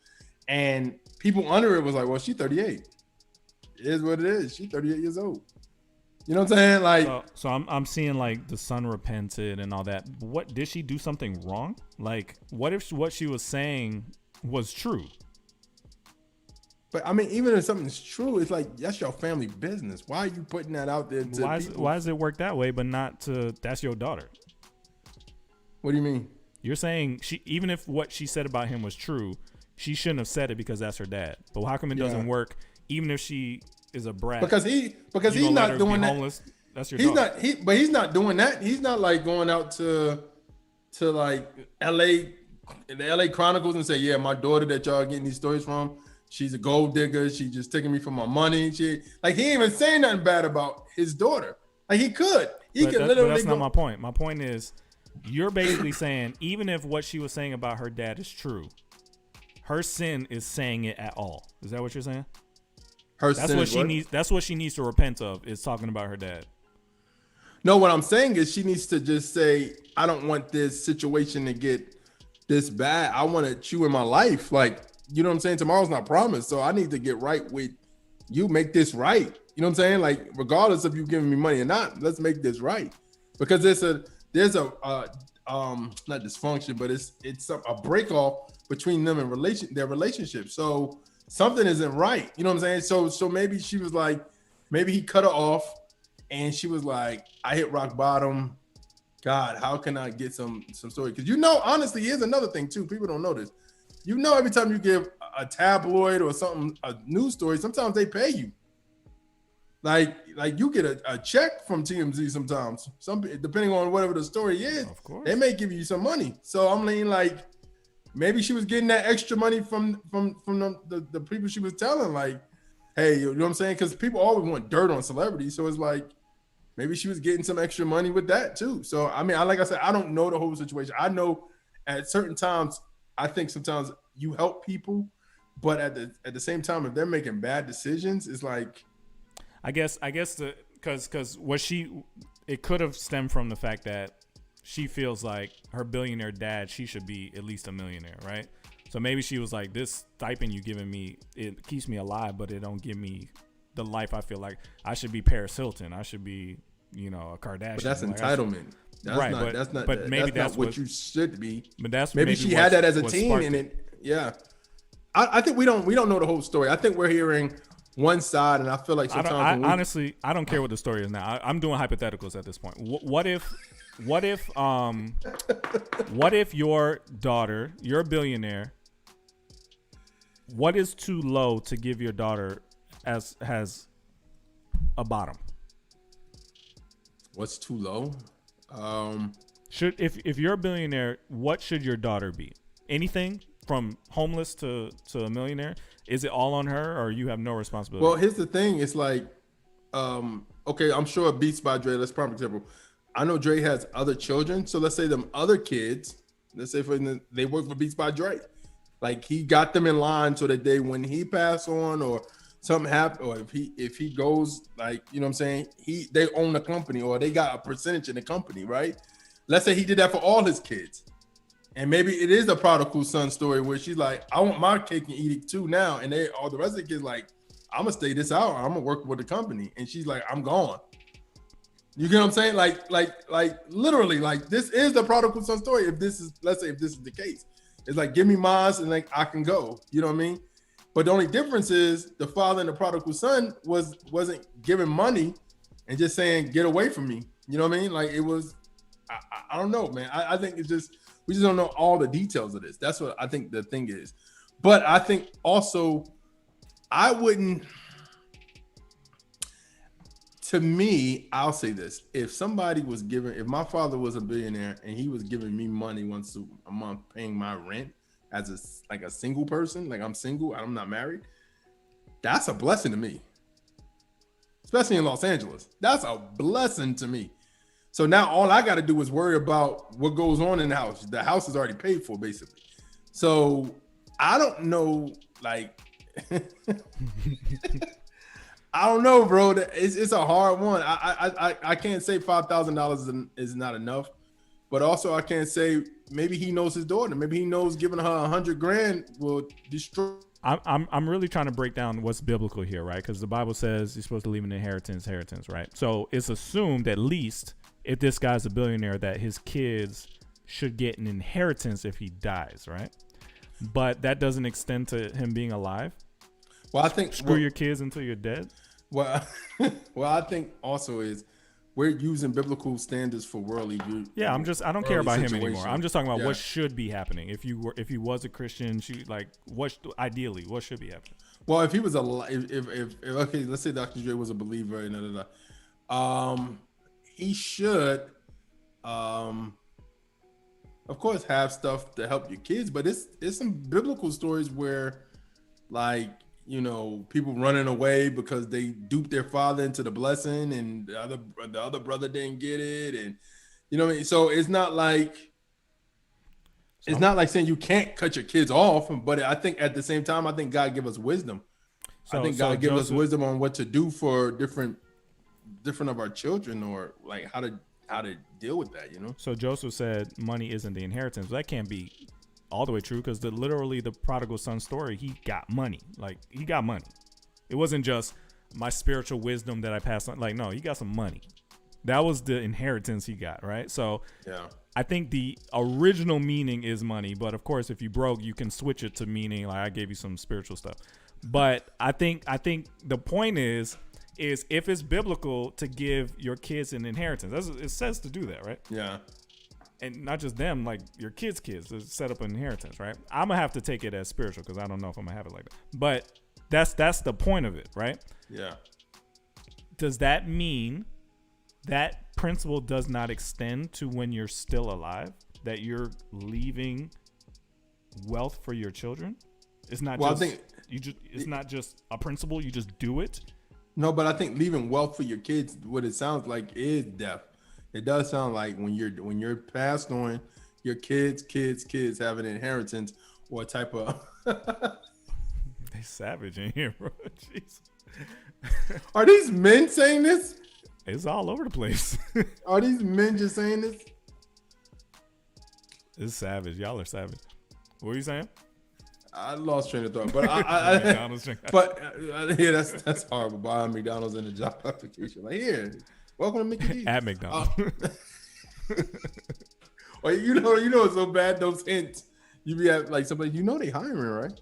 and people under it was like, well, she's 38. It is what it is. She's 38 years old. You know what I'm saying? Like, so I'm seeing like the son repented and all that. What did she do something wrong? Like, what if what she was saying was true? But I mean, even if something's true, it's like, that's your family business. Why are you putting that out there? Why does it work that way, but not to that's your daughter? What do you mean? You're saying even if what she said about him was true, she shouldn't have said it because that's her dad. But how come it doesn't work? Even if she is a brat, because he's not doing that. Homeless, that's your daughter. But he's not doing that. He's not like going out to like the LA Chronicles and say, yeah, my daughter that y'all getting these stories from, she's a gold digger. She just taking me for my money. He ain't even saying nothing bad about his daughter. Like, he could. But that's not my point. My point is, you're basically saying, even if what she was saying about her dad is true, her sin is saying it at all. Is that what you're saying? That's what she needs to repent of, is talking about her dad. No, what I'm saying is she needs to just say, I don't want this situation to get this bad. I want you in my life. Like, you know what I'm saying? Tomorrow's not promised. So I need to get right with you, make this right. You know what I'm saying? Like, regardless of you giving me money or not, let's make this right. Because there's a not dysfunction, but it's a break off between them and their relationship. So something isn't right. You know what I'm saying? So maybe she was like, maybe he cut her off, and she was like, I hit rock bottom. God, how can I get some story? Because honestly, here's another thing too. People don't know this. Every time you give a tabloid or something, a news story, sometimes they pay you. Like you get a check from TMZ sometimes. Depending on whatever the story is, of course, they may give you some money. So I'm mean, like, maybe she was getting that extra money from the people she was telling, like, hey, you know what I'm saying? Because people always want dirt on celebrities. So it's like, maybe she was getting some extra money with that too. So I mean, like I said, I don't know the whole situation. I know at certain times, I think sometimes you help people, but at the same time, if they're making bad decisions, it's like, I guess because it could have stemmed from the fact that she feels like her billionaire dad, she should be at least a millionaire, right? So maybe she was like, this stipend you giving me, it keeps me alive, but it don't give me the life I feel like I should be. Paris Hilton, I should be, a Kardashian. But that's entitlement. That's not what you should be. But that's maybe she had that as a teen, and I think we don't know the whole story. I think we're hearing one side, and I feel like sometimes honestly, I don't care what the story is now. I'm doing hypotheticals at this point. What if your daughter, you're a billionaire, what is too low to give your daughter as a bottom? What's too low? If you're a billionaire, what should your daughter be? Anything from homeless to a millionaire? Is it all on her, or you have no responsibility? Well, here's the thing. It's like, okay, I'm sure Beats by Dre. Let's prime example. I know Dre has other children. So let's say them other kids, let's say they work for Beats by Dre. Like, he got them in line so that when he pass on or something happen, or if he goes, like, you know what I'm saying, they own the company, or they got a percentage in the company, right? Let's say he did that for all his kids. And maybe it is a prodigal son story where she's like, I want my cake and eat it too now. And all the rest of the kids like, I'm gonna stay this out. I'm gonna work with the company. And she's like, I'm gone. You get what I'm saying? Like literally, like, this is the prodigal son story. Let's say if this is the case, it's like, give me mine and like I can go. You know what I mean? But the only difference is the father and the prodigal son wasn't giving money and just saying, get away from me. You know what I mean? Like, it was, I don't know, man. I think it's just, we just don't know all the details of this. That's what I think the thing is. But I think also, to me, I'll say this. If my father was a billionaire and he was giving me money once a month, paying my rent as a single person, like, I'm single, I'm not married, that's a blessing to me. Especially in Los Angeles. That's a blessing to me. So now all I got to do is worry about what goes on in the house. The house is already paid for, basically. So I don't know, like, I don't know, bro. It's a hard one. I can't say $5,000 is not enough, but also I can't say maybe he knows his daughter. Maybe he knows giving her $100,000 will destroy. I'm really trying to break down what's biblical here, right? Because the Bible says you're supposed to leave an inheritance, right? So it's assumed, at least, if this guy's a billionaire, that his kids should get an inheritance if he dies, right? But that doesn't extend to him being alive. Well, I think screw your kids until you're dead. Well, I think also is we're using biblical standards for worldly. Yeah, I don't care about him anymore. I'm just talking about what should be happening. If he was a Christian, what should be happening? Well, if he was if okay, let's say Dr. Dre was a believer and he should, of course, have stuff to help your kids. But it's some biblical stories where, like, you know, people running away because they duped their father into the blessing, and the other brother didn't get it, and you know what I mean? So it's not like saying you can't cut your kids off, but I think at the same time, I think God give us wisdom. I think God give us wisdom on what to do for different of our children, or like how to deal with that, you know? So Joseph said money isn't the inheritance. That can't be all the way true, because literally the prodigal son story, he got money. Like, he got money. It wasn't just my spiritual wisdom that I passed on. Like, no, he got some money. That was the inheritance he got, right? So yeah. I think the original meaning is money, but of course, if you broke, you can switch it to meaning like I gave you some spiritual stuff. But I think the point is if it's biblical to give your kids an inheritance, it says to do that, right? Yeah. And not just them, like your kids' to set up an inheritance, right? I'm gonna have to take it as spiritual because I don't know if I'm gonna have it like that. But that's the point of it, right? Yeah. Does that mean that principle does not extend to when you're still alive? That you're leaving wealth for your children? It's not it's not just a principle, you just do it. No, but I think leaving wealth for your kids, what it sounds like is death. It does sound like when you're passed on, your kids have an inheritance or a type of. They savage in here, bro. Jeez. Are these men saying this? It's all over the place. Are these men just saying this? It's savage. Y'all are savage. What were you saying? I lost train of thought, but yeah, that's horrible. Buying McDonald's in the job application. Like, here, welcome to Mickey D's. At McDonald's. Well, you know it's so bad, those hints. You be at like somebody, they hiring, right?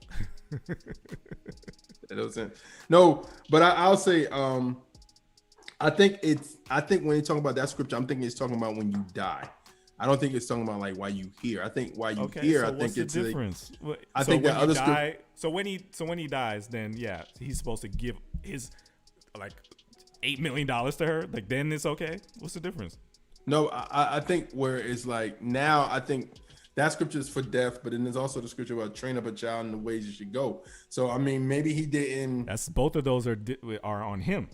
Those hints. No, but I'll say, I think when you talk about that scripture, I'm thinking it's talking about when you die. I don't think it's talking about like why you here. I think why you here. So I think it's the difference. Like, I think that other script. So when he dies, then yeah, he's supposed to give his like $8 million to her. Like then it's okay. What's the difference? No, I think where it's like now. I think that scripture is for death, but then there's also the scripture about train up a child in the ways you should go. So I mean, maybe he didn't. That's both of those are on him.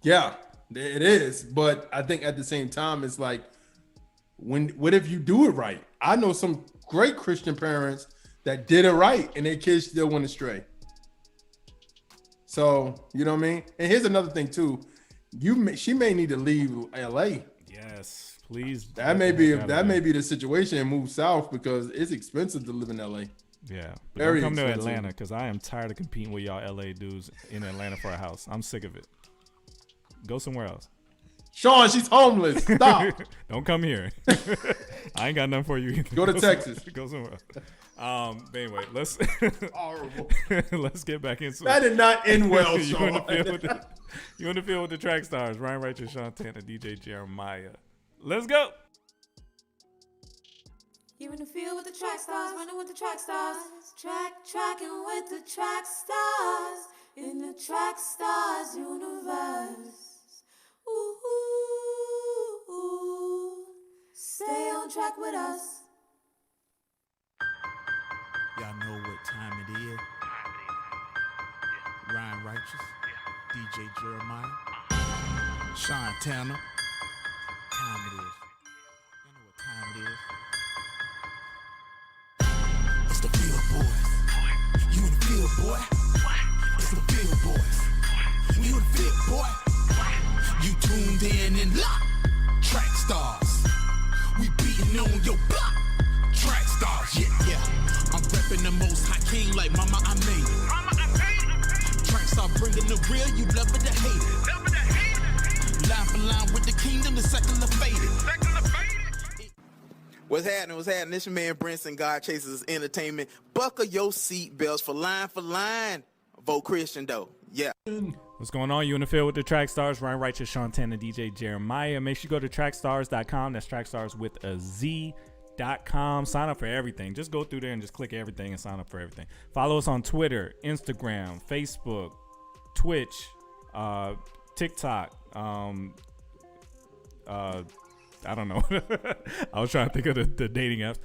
Yeah, it is. But I think at the same time, it's like. What if you do it right? I know some great Christian parents that did it right and their kids still went astray. So, you know what I mean? And here's another thing too. She may need to leave LA. Yes, please. That may be the situation and move south because it's expensive to live in LA. Yeah. But don't come to Atlanta because I am tired of competing with y'all LA dudes in Atlanta for a house. I'm sick of it. Go somewhere else. Sean, she's homeless. Stop. Don't come here. I ain't got nothing for you either. Go to Texas. Go somewhere else. But anyway, let's horrible. Let's get back into that. Did not end well, Sean. You in the field with the track stars, Ryan Righteous, Sean Tanner, DJ Germaine. Let's go. You're in the field with the track stars, running with the track stars, tracking with the track stars, in the Trackstarz Universe. Ooh, stay on track with us. Y'all know what time it is. Ryan Righteous, DJ Germaine, Sean Tanner. Time it is. Y'all know what time it is. It's the field, boys. You in the field, boy. It's the field, boys. You in the field, boy. You tuned in and locked. Trackstarz. We beating on your block. Trackstarz, yeah. I'm repping the most high king like mama, I made it. Trackstarz bringing the real, you love it or hate it. Line for line with the kingdom, the secular faded. What's happening? This your man Brinson, God Chasers Entertainment. Buckle your seatbelts for line. Vote Christian though. Yeah. What's going on? You in the field with the track stars, Ryan Righteous, Sean Tanner, DJ Germaine. Make sure you go to trackstars.com. That's Trackstarz with a Z.com. Sign up for everything. Just go through there and just click everything and sign up for everything. Follow us on Twitter, Instagram, Facebook, Twitch, TikTok. I don't know. I was trying to think of the dating apps.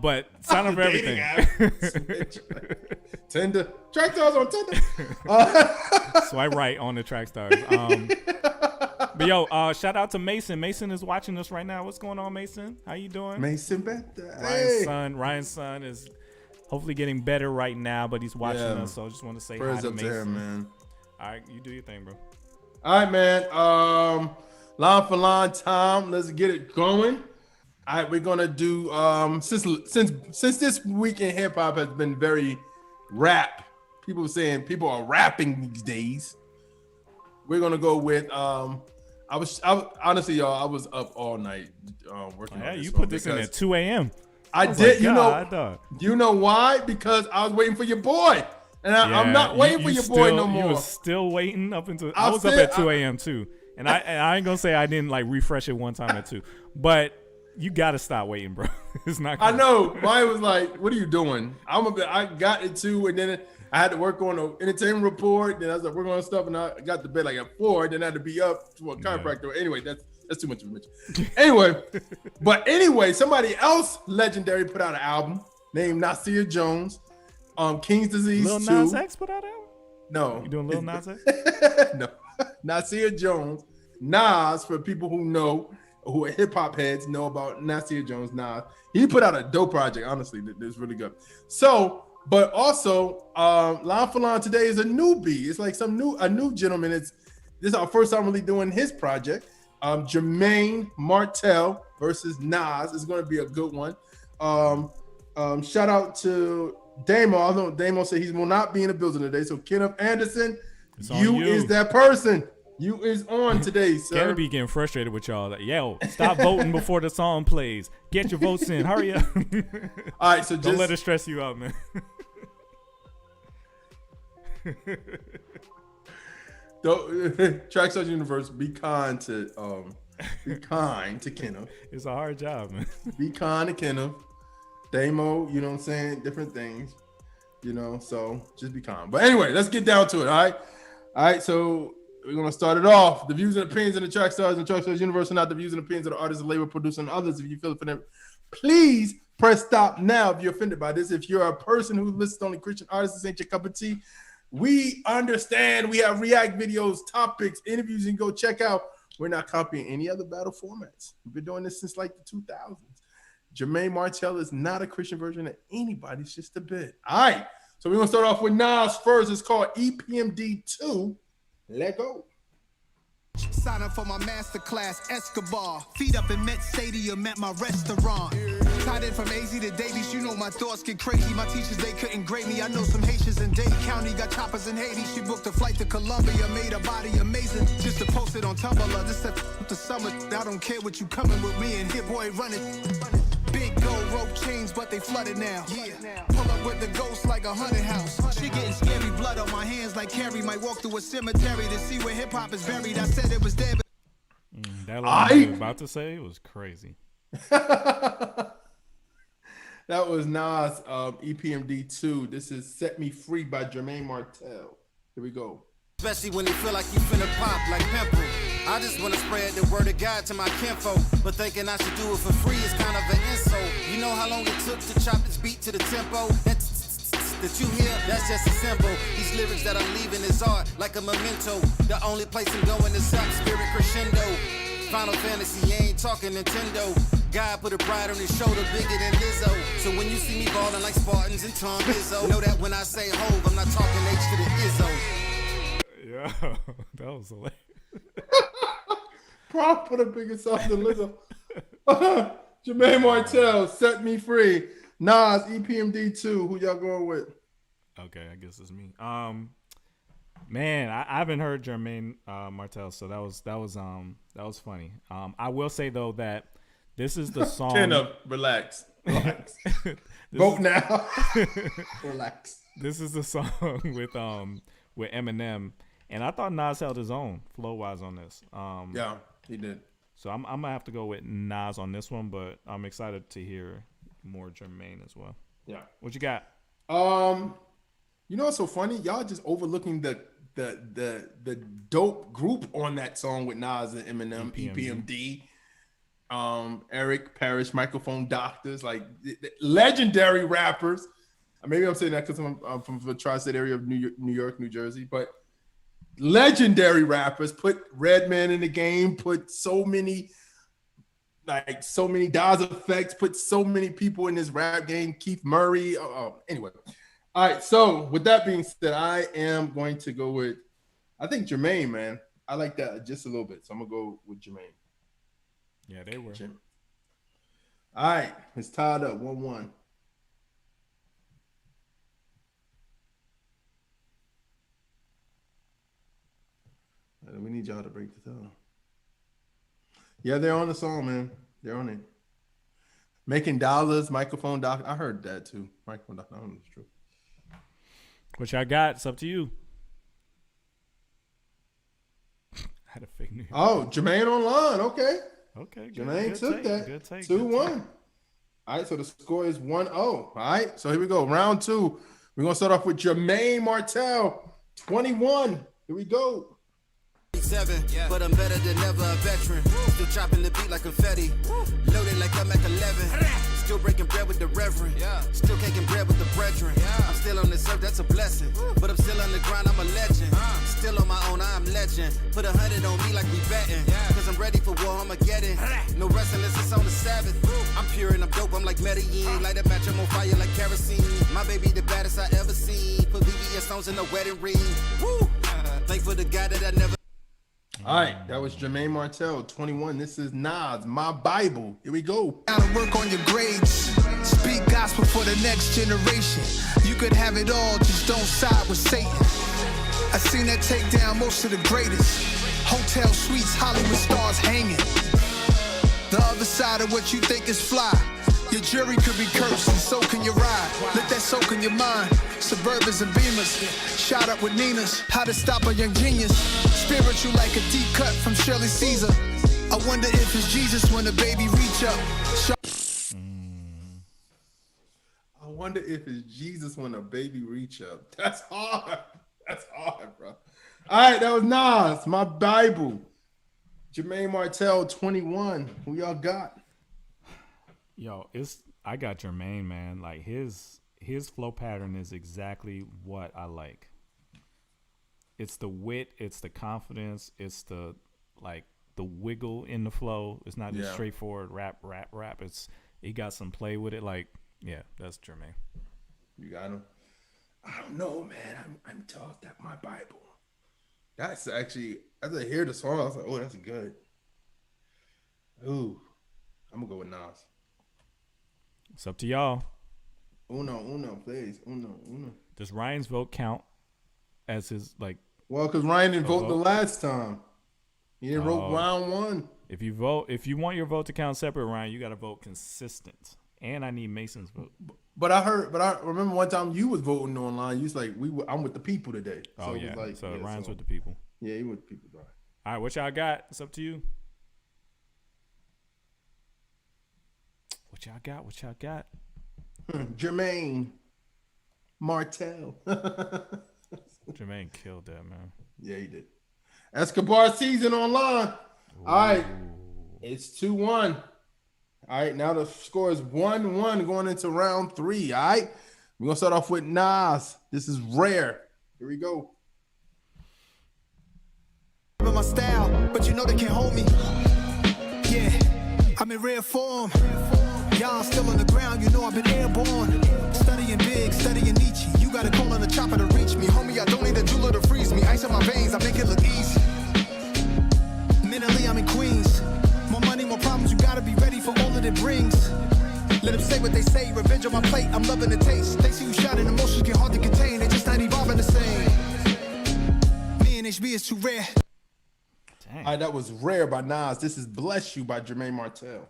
But sign up for everything. Tinder. Trackstarz on Tinder. Swipe right on the Trackstarz. But yo, shout out to Mason. Mason is watching us right now. What's going on, Mason? How you doing? Mason better. Ryan's son is hopefully getting better right now, but he's watching us. So I just want to say hi to Mason. To him, man. All right, you do your thing, bro. All right, man. Line for line time. Let's get it going. All right, we're gonna do since this week in hip hop has been very rap. People saying people are rapping these days. We're gonna go with I'm I was honestly, y'all, I was up all night working on this. You put this in at 2 a.m. I did. You know why? Because I was waiting for your boy. And I'm not waiting for your boy no more. You were still waiting up until I was up at 2 a.m. too. And I ain't gonna say I didn't like refresh it one time at 2. But you gotta stop waiting, bro. It's not I know. Mine was like, what are you doing? I got it 2, and then I had to work on the entertainment report. Then I was like working on stuff, and I got to bed like at 4. Then I had to be up to a chiropractor. Anyway, that's too much information. Anyway, somebody else legendary put out an album named Nasir Jones. King's Disease 2. Lil Nas X put out an album? No. You doing Lil Nas X? No. Nasir Jones. Nas, for people who know, who are hip hop heads, know about Nasir Jones. Nas. He put out a dope project, honestly. That's really good. So, but also, Line for Line today is a newbie. It's like a new gentleman. This is our first time really doing his project. Germaine Martel versus Nas is going to be a good one. Shout out to Damo. I know Damo said he will not be in the building today. So Kenneth Anderson, you is that person. You is on today, sir. Gonna be getting frustrated with y'all. Like, yo, stop voting before the song plays. Get your votes in. Hurry up. All right, so don't let it stress you out, man. Trackstarz Universe, be kind to Kenneth. It's a hard job, man. Be kind to Kenneth. Damo, you know what I'm saying? Different things, so just be kind. But anyway, let's get down to it, all right? So we're going to start it off. The views and opinions of the Trackstarz and Trackstarz Universe are not the views and opinions of the artists, the label, producer, and others. If you feel offended, please press stop now if you're offended by this. If you're a person who listens to only Christian artists, this ain't your cup of tea. We understand. We have react videos, topics, interviews, and go check out. We're not copying any other battle formats. We've been doing this since like the 2000s. Germaine Martel is not a Christian version of anybody. It's just a bit. All right. So we're going to start off with Nas first. It's called EPMD 2. Let go. Sign up for my masterclass, Escobar. Feet up in Met Stadium at my restaurant. Tied in from AZ to Davies, you know my thoughts get crazy. My teachers, they couldn't grade me. I know some Haitians in Dade County got choppers in Haiti. She booked a flight to Colombia, made her body amazing. Just to post it on Tumblr. This the summer. I don't care what you coming with me and Hit Boy running. Big gold rope chains, but they flooded now. Yeah, pull up with the ghost like a haunted house. She getting scary, blood on my hands like Carrie. Might walk through a cemetery to see where hip hop is buried. I said it was dead. That line I was about to say was crazy. That was Nas EPMD 2. This is Set Me Free by Germaine Martel. Here we go. Especially when you feel like you finna pop like pimple. I just wanna spread the word of God to my kinfolk, but thinking I should do it for free is kind of an insult. You know how long it took to chop this beat to the tempo? That you hear, that's just a symbol. These lyrics that I'm leaving is art, like a memento. The only place I'm going is up, spirit crescendo. Final Fantasy, you ain't talking Nintendo. God put a pride on his shoulder bigger than Lizzo. So when you see me ballin' like Spartans and Tom Izzo, know that when I say hove, I'm not talking H to the Izzo. Yeah, that was hilarious. Prop put a bigger song than Lizzo. Germaine Martel, Set Me Free. Nas, EPMD 2. Who y'all going with? Okay, I guess it's me. Man, I haven't heard Germaine Martel, so that was funny. I will say though that this is the song. Kenna, relax. Vote now. Relax. This is the song with Eminem, and I thought Nas held his own flow wise on this. Yeah, he did. So I'm gonna have to go with Nas on this one, but I'm excited to hear more Germaine as well. Yeah. What you got? You know what's so funny? Y'all just overlooking the dope group on that song with Nas and Eminem, EPMD. Eric Parrish, Microphone Doctors, like legendary rappers. Maybe I'm saying that because I'm from the tri-state area of New York, New Jersey, but legendary rappers. Put Redman in the game, put so many Daz Effects, put so many people in this rap game. Keith Murray. Anyway. All right. So with that being said, I am going to go with, I think Germaine, man. I like that just a little bit. So I'm going to go with Germaine. Yeah, they were. All right. It's tied up 1-1. We need y'all to break the tone. Yeah, they're on the song, man. They're on it. Making dollars, microphone doc. I heard that too. Microphone doc. I don't know if it's true. What y'all got? It's up to you. I had a fake news. Oh, Germaine online. Okay. Okay. Good, Germaine good took take, that. Good take. 2-1. All right, so the score is 1-0. All right, so here we go. Round 2. We're going to start off with Germaine Martel, 21. Here we go. 7, but I'm better than ever a veteran. Still chopping the beat like confetti. Loaded like I'm at 11. Still breaking bread with the reverend. Still caking bread with the brethren. I'm still on this earth, that's a blessing. But I'm still on the grind, I'm a legend. Still on my own, I'm legend. Put 100 on me like we betting. Cause I'm ready for war, I'm a get it. No wrestling, it's on the Sabbath. I'm pure and I'm dope, I'm like Medellin. Light a match, I'm on fire like kerosene. My baby the baddest I ever seen. Put VVS stones in the wedding ring. Woo! Thankful to God that I never. All right, that was Germaine Martel, 21. This is Nas, My Bible. Here we go. Gotta work on your grades. Speak gospel for the next generation. You could have it all, just don't side with Satan. I seen that take down most of the greatest. Hotel suites, Hollywood stars hanging. The other side of what you think is fly. Your jury could be cursed and so can your ride. Let that soak in your mind. Suburbans and Beamers. Shot up with Nina's. How to stop a young genius. Spiritual like a deep cut from Shirley Caesar. I wonder if it's Jesus when the baby reach up. I wonder if it's Jesus when a baby reach up. That's hard. That's hard, bro. All right, that was Nas, My Bible. Germaine Martel, 21. Who y'all got? Yo, I got Germaine, man. Like his flow pattern is exactly what I like. It's the wit, it's the confidence, it's the wiggle in the flow. It's not just straightforward rap. It's he got some play with it. Like, yeah, that's Germaine. You got him. I don't know, man. I'm taught that My Bible. That's actually, as I hear the song, I was like, oh, that's good. Ooh, I'm gonna go with Nas. It's up to y'all. Uno, please. Uno. Does Ryan's vote count as his Well, because Ryan didn't vote the last time. He didn't vote round 1. If you want your vote to count separate, Ryan, you got to vote consistent. And I need Mason's vote. But I remember one time you was voting online. You was like, I'm with the people today. So oh yeah. Ryan's with the people. Yeah, he with the people, bro. All right, what y'all got? It's up to you. What y'all got? Germaine Martel. Germaine killed that, man. Yeah, he did. Escobar season online. Ooh. All right. It's 2-1. All right, now the score is 1-1 going into round 3. All right. We're gonna start off with Nas. This is Rare. Here we go. My style, but you know they can't hold me. Yeah, I'm in rare form. Y'all still on the ground, you know I've been airborne. Studying big, studying Nietzsche. You got a call on the chopper to reach me. Homie, I don't need a jeweler to freeze me. Ice in my veins, I make it look easy. Mentally, I'm in Queens. More money, more problems, you gotta be ready for all that it brings. Let them say what they say, revenge on my plate, I'm loving the taste. They see you shouting, emotions get hard to contain. They just not evolving the same. Me and HB is too rare. All right, that was Rare by Nas. This is Bless You by Germaine Martel.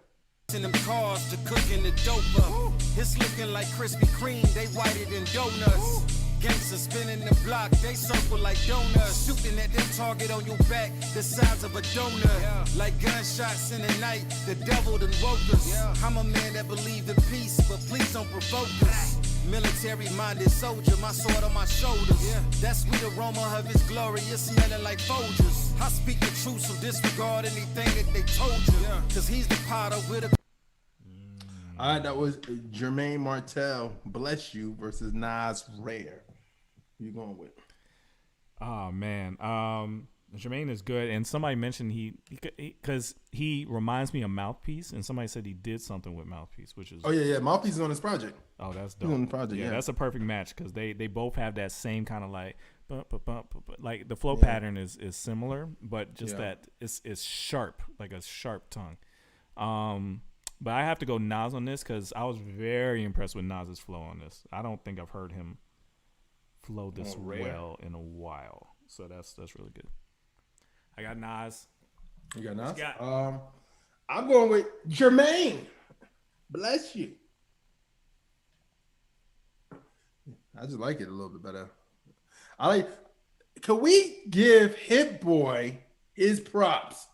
In them cars to cooking the dope up. It's looking like Krispy Kreme, they whiter than donuts. Gangsters spinning the block, they circle like donuts. Shooting at their target on your back, the size of a donut. Like gunshots in the night, the devil done woke us. I'm a man that believe in peace, but please don't provoke us. Military-minded soldier, my sword on my shoulders. That sweet aroma of his glory is smelling like Folgers. I speak the truth, so disregard anything that they told you. Cause he's the potter with a... All right, that was Germaine Martel, Bless You versus Nas, Rare. Who you going with? Oh, man. Germaine is good. And somebody mentioned because he reminds me of Mouthpiece, and somebody said he did something with Mouthpiece, which is... Oh, yeah. Mouthpiece is on his project. Oh, that's dope. He's on the project, yeah. That's a perfect match because they both have that same kind of like the flow pattern is similar, but just that it's sharp, like a sharp tongue. But I have to go Nas on this because I was very impressed with Nas's flow on this. I don't think I've heard him flow this well in a while. So that's really good. I got Nas. You got Nas? I'm going with Germaine. Bless you. I just like it a little bit better. Can we give Hit Boy his props?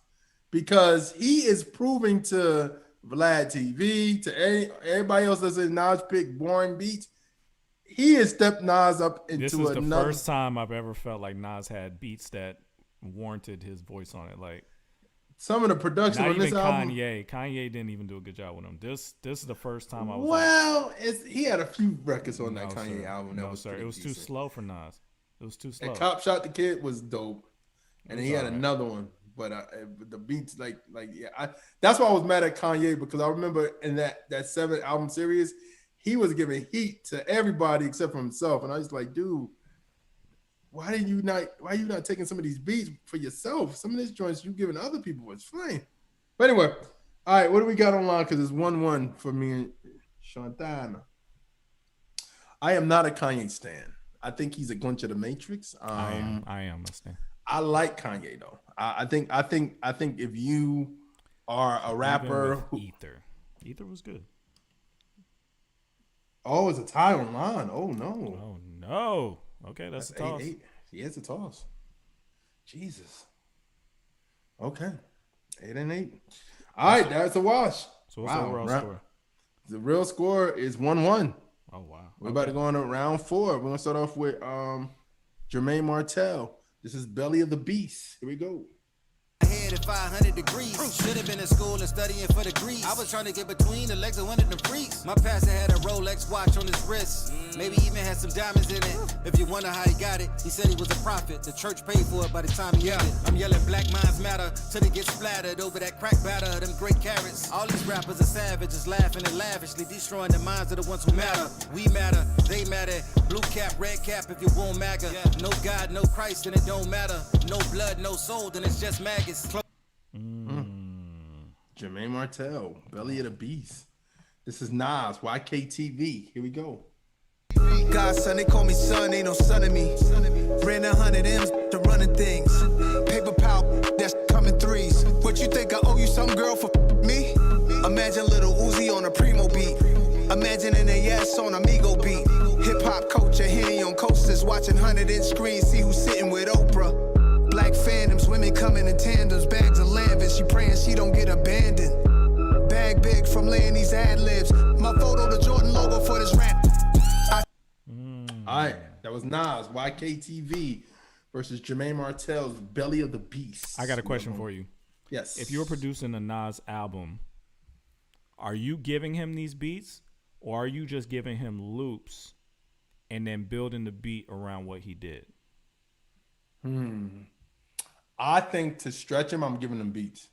Because he is proving to Vlad TV, to everybody else that's in Nas pick boring beats, he has stepped Nas up into another. This is the first time I've ever felt like Nas had beats that warranted his voice on it. Like some of the production on this album. Kanye didn't even do a good job with him. This is the first time I was. Well, he had a few records on that Kanye album. No, sir. It was too slow for Nas. It was too slow. And Cop Shot the Kid was dope, and then he had another one. But the beats, that's why I was mad at Kanye, because I remember in that 7 album series, he was giving heat to everybody except for himself, and I was like, dude, why are you not taking some of these beats for yourself? Some of these joints you giving other people was fine. But anyway, all right, what do we got online? Because it's 1-1 for me and Shantana. I am not a Kanye stan. I think he's a glitch of the Matrix. I am a stan. I like Kanye though. I think if you are a rapper, Ether was good. Oh, it's a tie online. Oh no. Oh no. Okay, that's a toss. 8-8. Yeah, it's a toss. Jesus. Okay. 8-8. All right, that's a wash. So what's the real score? The real score is 1-1. Oh wow. We're about to go on to round 4. We're gonna start off with Germaine Martel. This is Belly of the Beast. Here we go. Head at 500 degrees. Should have been in school and studying for degrees. I was trying to get between the legs of one of the freaks. My pastor had a Rolex watch on his wrist. Maybe even had some diamonds in it. If you wonder how he got it, he said he was a prophet. The church paid for it by the time he got it. I'm yelling Black Minds Matter till they get splattered over that crack batter. Them great carrots. All these rappers are savages, laughing and lavishly destroying the minds of the ones who matter. We matter, they matter. Blue cap, red cap if you won't MAGA. No God, no Christ, and it don't matter. No blood, no soul, then it's just maggots. Germaine Martel, Belly of the Beast. This is Nas, YKTV. Here we go. God, son, they call me son, ain't no son of me. Ran 100 M's to running things. Paper power, that's coming threes. What you think I owe you some girl for me? Imagine little Uzi on a Primo beat. Imagine an AS on Amigo beat. Hip hop culture, Henny on coasters, watching 100-inch screens, see who's sitting with Oprah. Black phantoms, women coming in tandems, bags of lavish. She praying she don't get abandoned. Bag big from laying these ad-libs. My photo, the Jordan logo for this rap. All right, that was Nas, YKTV versus Germaine Martel's Belly of the Beast. I got a question for you. Yes. If you're producing a Nas album, are you giving him these beats, or are you just giving him loops and then building the beat around what he did? I think to stretch him, I'm giving him beats.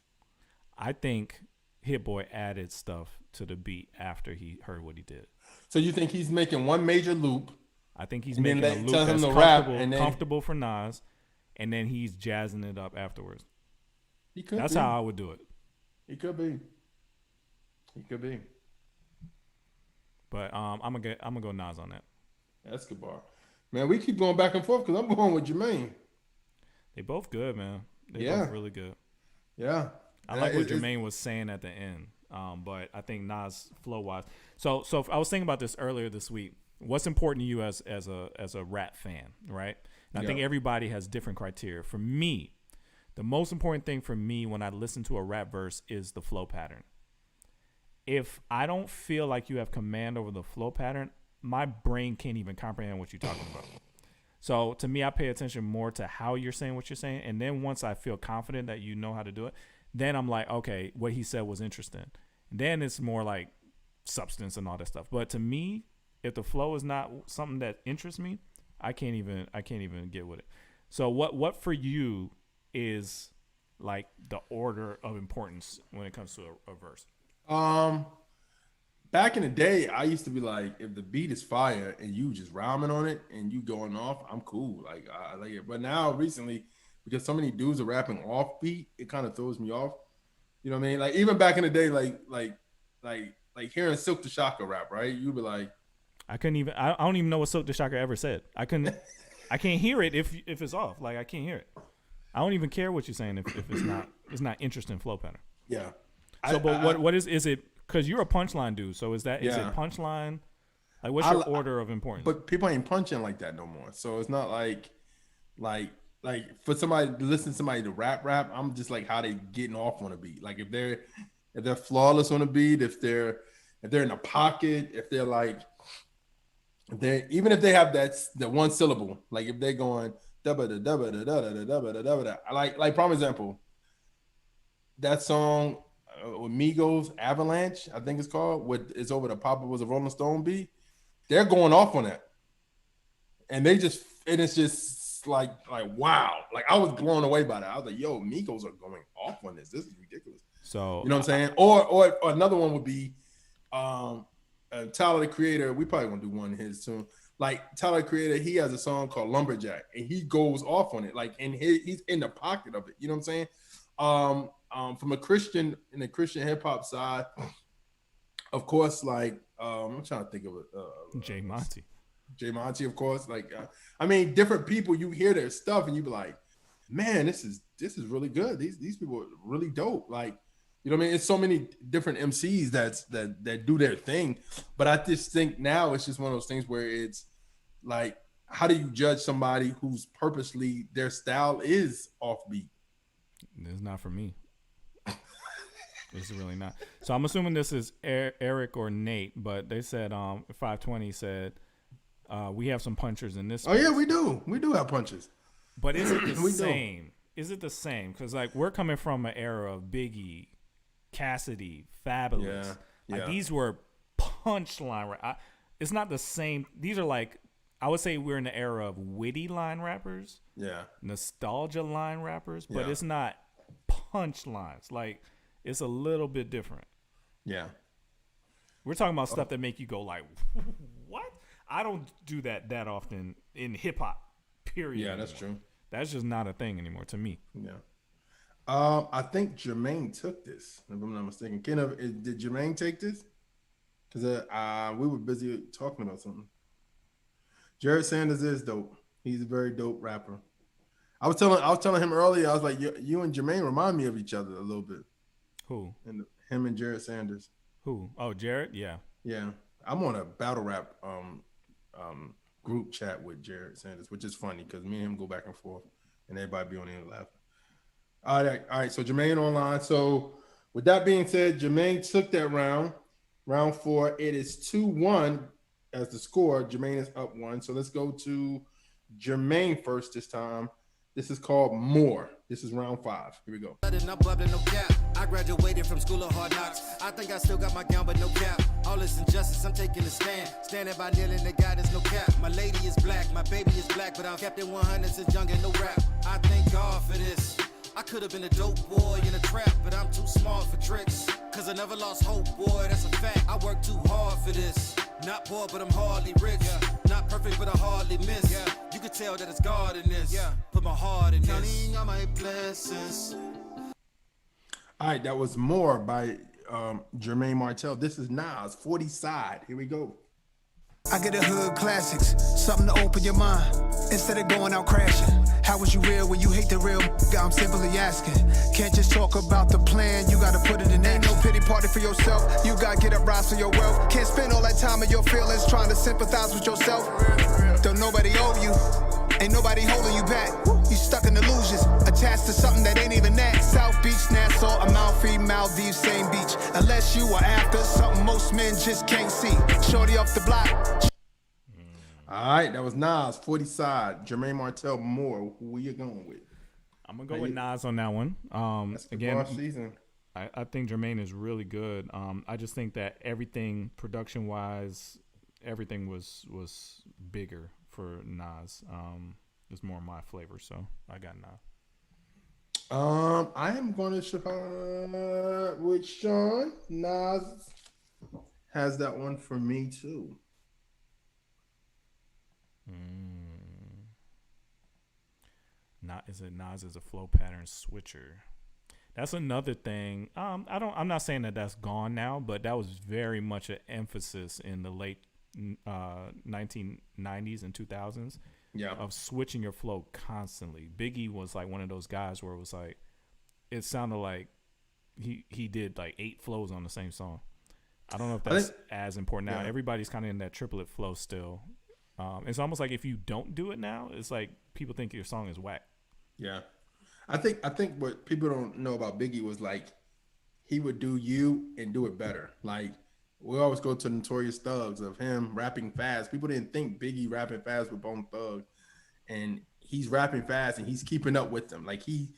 I think Hit Boy added stuff to the beat after he heard what he did. So you think he's making one major loop? I think he's making a loop that's comfortable for Nas, and then he's jazzing it up afterwards. He could. That's how I would do it. He could be. He could be. But I'm gonna go Nas on that. That's good bar. Man, we keep going back and forth because I'm going with Germaine. They both good, man. They both really good. Yeah. I like what Germaine was saying at the end. But I think Nas flow wise. So I was thinking about this earlier this week. What's important to you as a rap fan, right? And I think everybody has different criteria. For me, the most important thing for me when I listen to a rap verse is the flow pattern. If I don't feel like you have command over the flow pattern, my brain can't even comprehend what you're talking about. So to me, I pay attention more to how you're saying what you're saying. And then once I feel confident that you know how to do it, then I'm like, okay, what he said was interesting. And then it's more like substance and all that stuff. But to me, if the flow is not something that interests me, I can't even get with it. So what for you is like the order of importance when it comes to a verse? Back in the day, I used to be like, if the beat is fire and you just rhyming on it and you going off, I'm cool. Like I like it. But now recently, because so many dudes are rapping off beat, it kind of throws me off. You know what I mean? Like even back in the day, like hearing Silk the Shocker rap, right? You'd be like, I don't even know what Silk the Shocker ever said. I can't hear it if it's off. Like I can't hear it. I don't even care what you're saying if it's not interesting flow pattern. Yeah. So, but what is it? Because you're a punchline dude. So is it punchline? Like, what's your order of importance? But people ain't punching like that no more. So it's not like for somebody to listen to somebody to rap. I'm just like how they getting off on a beat. Like if they're flawless on a beat, if they're in a pocket, if they're like even if they have that one syllable, like if they're going like prime example, that song with Migos, Avalanche, I think it's called, it's over the Papa Was a Rolling Stone beat. They're going off on that, and it's just like wow, like I was blown away by that. I was like, yo, Migos are going off on this. This is ridiculous. So you know what I'm saying? Or another one would be Tyler the Creator. We probably won't do one of his soon. Like Tyler the Creator, he has a song called Lumberjack, and he goes off on it. Like, and he's in the pocket of it. You know what I'm saying? From in the Christian hip hop side, of course, like I'm trying to think of it. J Monty, of course. Like, I mean, different people. You hear their stuff, and you be like, man, this is really good. These people are really dope. Like, you know what I mean? It's so many different MCs that do their thing. But I just think now it's just one of those things where it's like, how do you judge somebody who's purposely their style is offbeat? It's not for me. This is really not. So I'm assuming this is Eric or Nate, but they said 520 said we have some punchers in this. Oh yeah, we do. We do have punchers. But is it the same? Is it the same? Because like we're coming from an era of Biggie, Cassidy, Fabulous. Like these were punchline. It's not the same. These are like, I would say we're in the era of witty line rappers. Yeah. Nostalgia line rappers, but it's not punchlines. Like, it's a little bit different. Yeah. We're talking about stuff that make you go like, what? I don't do that often in hip hop, period. Yeah, that's true. That's just not a thing anymore to me. Yeah. I think Germaine took this, if I'm not mistaken. Did Germaine take this? Because we were busy talking about something. Jared Sanders is dope. He's a very dope rapper. I was telling him earlier, I was like, you and Germaine remind me of each other a little bit. Who? And him and Jared Sanders. Who? Oh, Jared? Yeah. Yeah. I'm on a battle rap group chat with Jared Sanders, which is funny because me and him go back and forth and everybody be on there laughing. All right. So Germaine online. So with that being said, Germaine took that round. Round 4, it is 2-1 as the score. Germaine is up 1. So let's go to Germaine first this time. This is called More. This is round 5. Here we go. I graduated from school of hard knocks. I think I still got my gown, but no cap. All this injustice, I'm taking a stand. Standing by kneeling to God, there's no cap. My lady is black, my baby is black, but I've kept it 100 since young and no rap. I thank God for this. I could have been a dope boy in a trap, but I'm too smart for tricks. Cause I never lost hope, boy, that's a fact. I work too hard for this. Not poor, but I'm hardly rich. Not perfect, but I hardly miss. You can tell that it's God in this. Put my heart in this. Counting all my blessings. All right, that was More by Germaine Martel. This is Nas, 40 Side. Here we go. I get the hood classics, something to open your mind instead of going out crashing. How was you real when you hate the real? I'm simply asking. Can't just talk about the plan, you gotta put it in action. Ain't no pity party for yourself, you gotta get up, rise for your wealth. Can't spend all that time in your feelings trying to sympathize with yourself. Don't nobody owe you, ain't nobody holding you back. You stuck in illusions, attached to something that ain't even that. South Beach, Nassau, Amalfi, Maldives, same beach. Unless you are after something most men just can't see. Shorty off the block. All right, that was Nas, 40 Side. Germaine Martel, More. Who are you going with? I'm gonna go with Nas on that one. Again, season. I think Germaine is really good. I just think that everything production wise, everything was bigger for Nas. It's more my flavor, so I got Nas. I am going to with Sean. Nas has that one for me too. Nas is a flow pattern switcher. That's another thing. I'm not saying that that's gone now, but that was very much an emphasis in the late 1990s and 2000s. Yeah. Of switching your flow constantly. Biggie was like one of those guys where it was like, it sounded like he did like 8 flows on the same song. I don't know if that's as important now. Everybody's kind of in that triplet flow still. It's almost like if you don't do it now, it's like people think your song is whack. Yeah, I think what people don't know about Biggie was like he would do you and do it better. Like we always go to Notorious Thugs of him rapping fast. People didn't think Biggie rapping fast with Bone Thug, and he's rapping fast and he's keeping up with them. Like he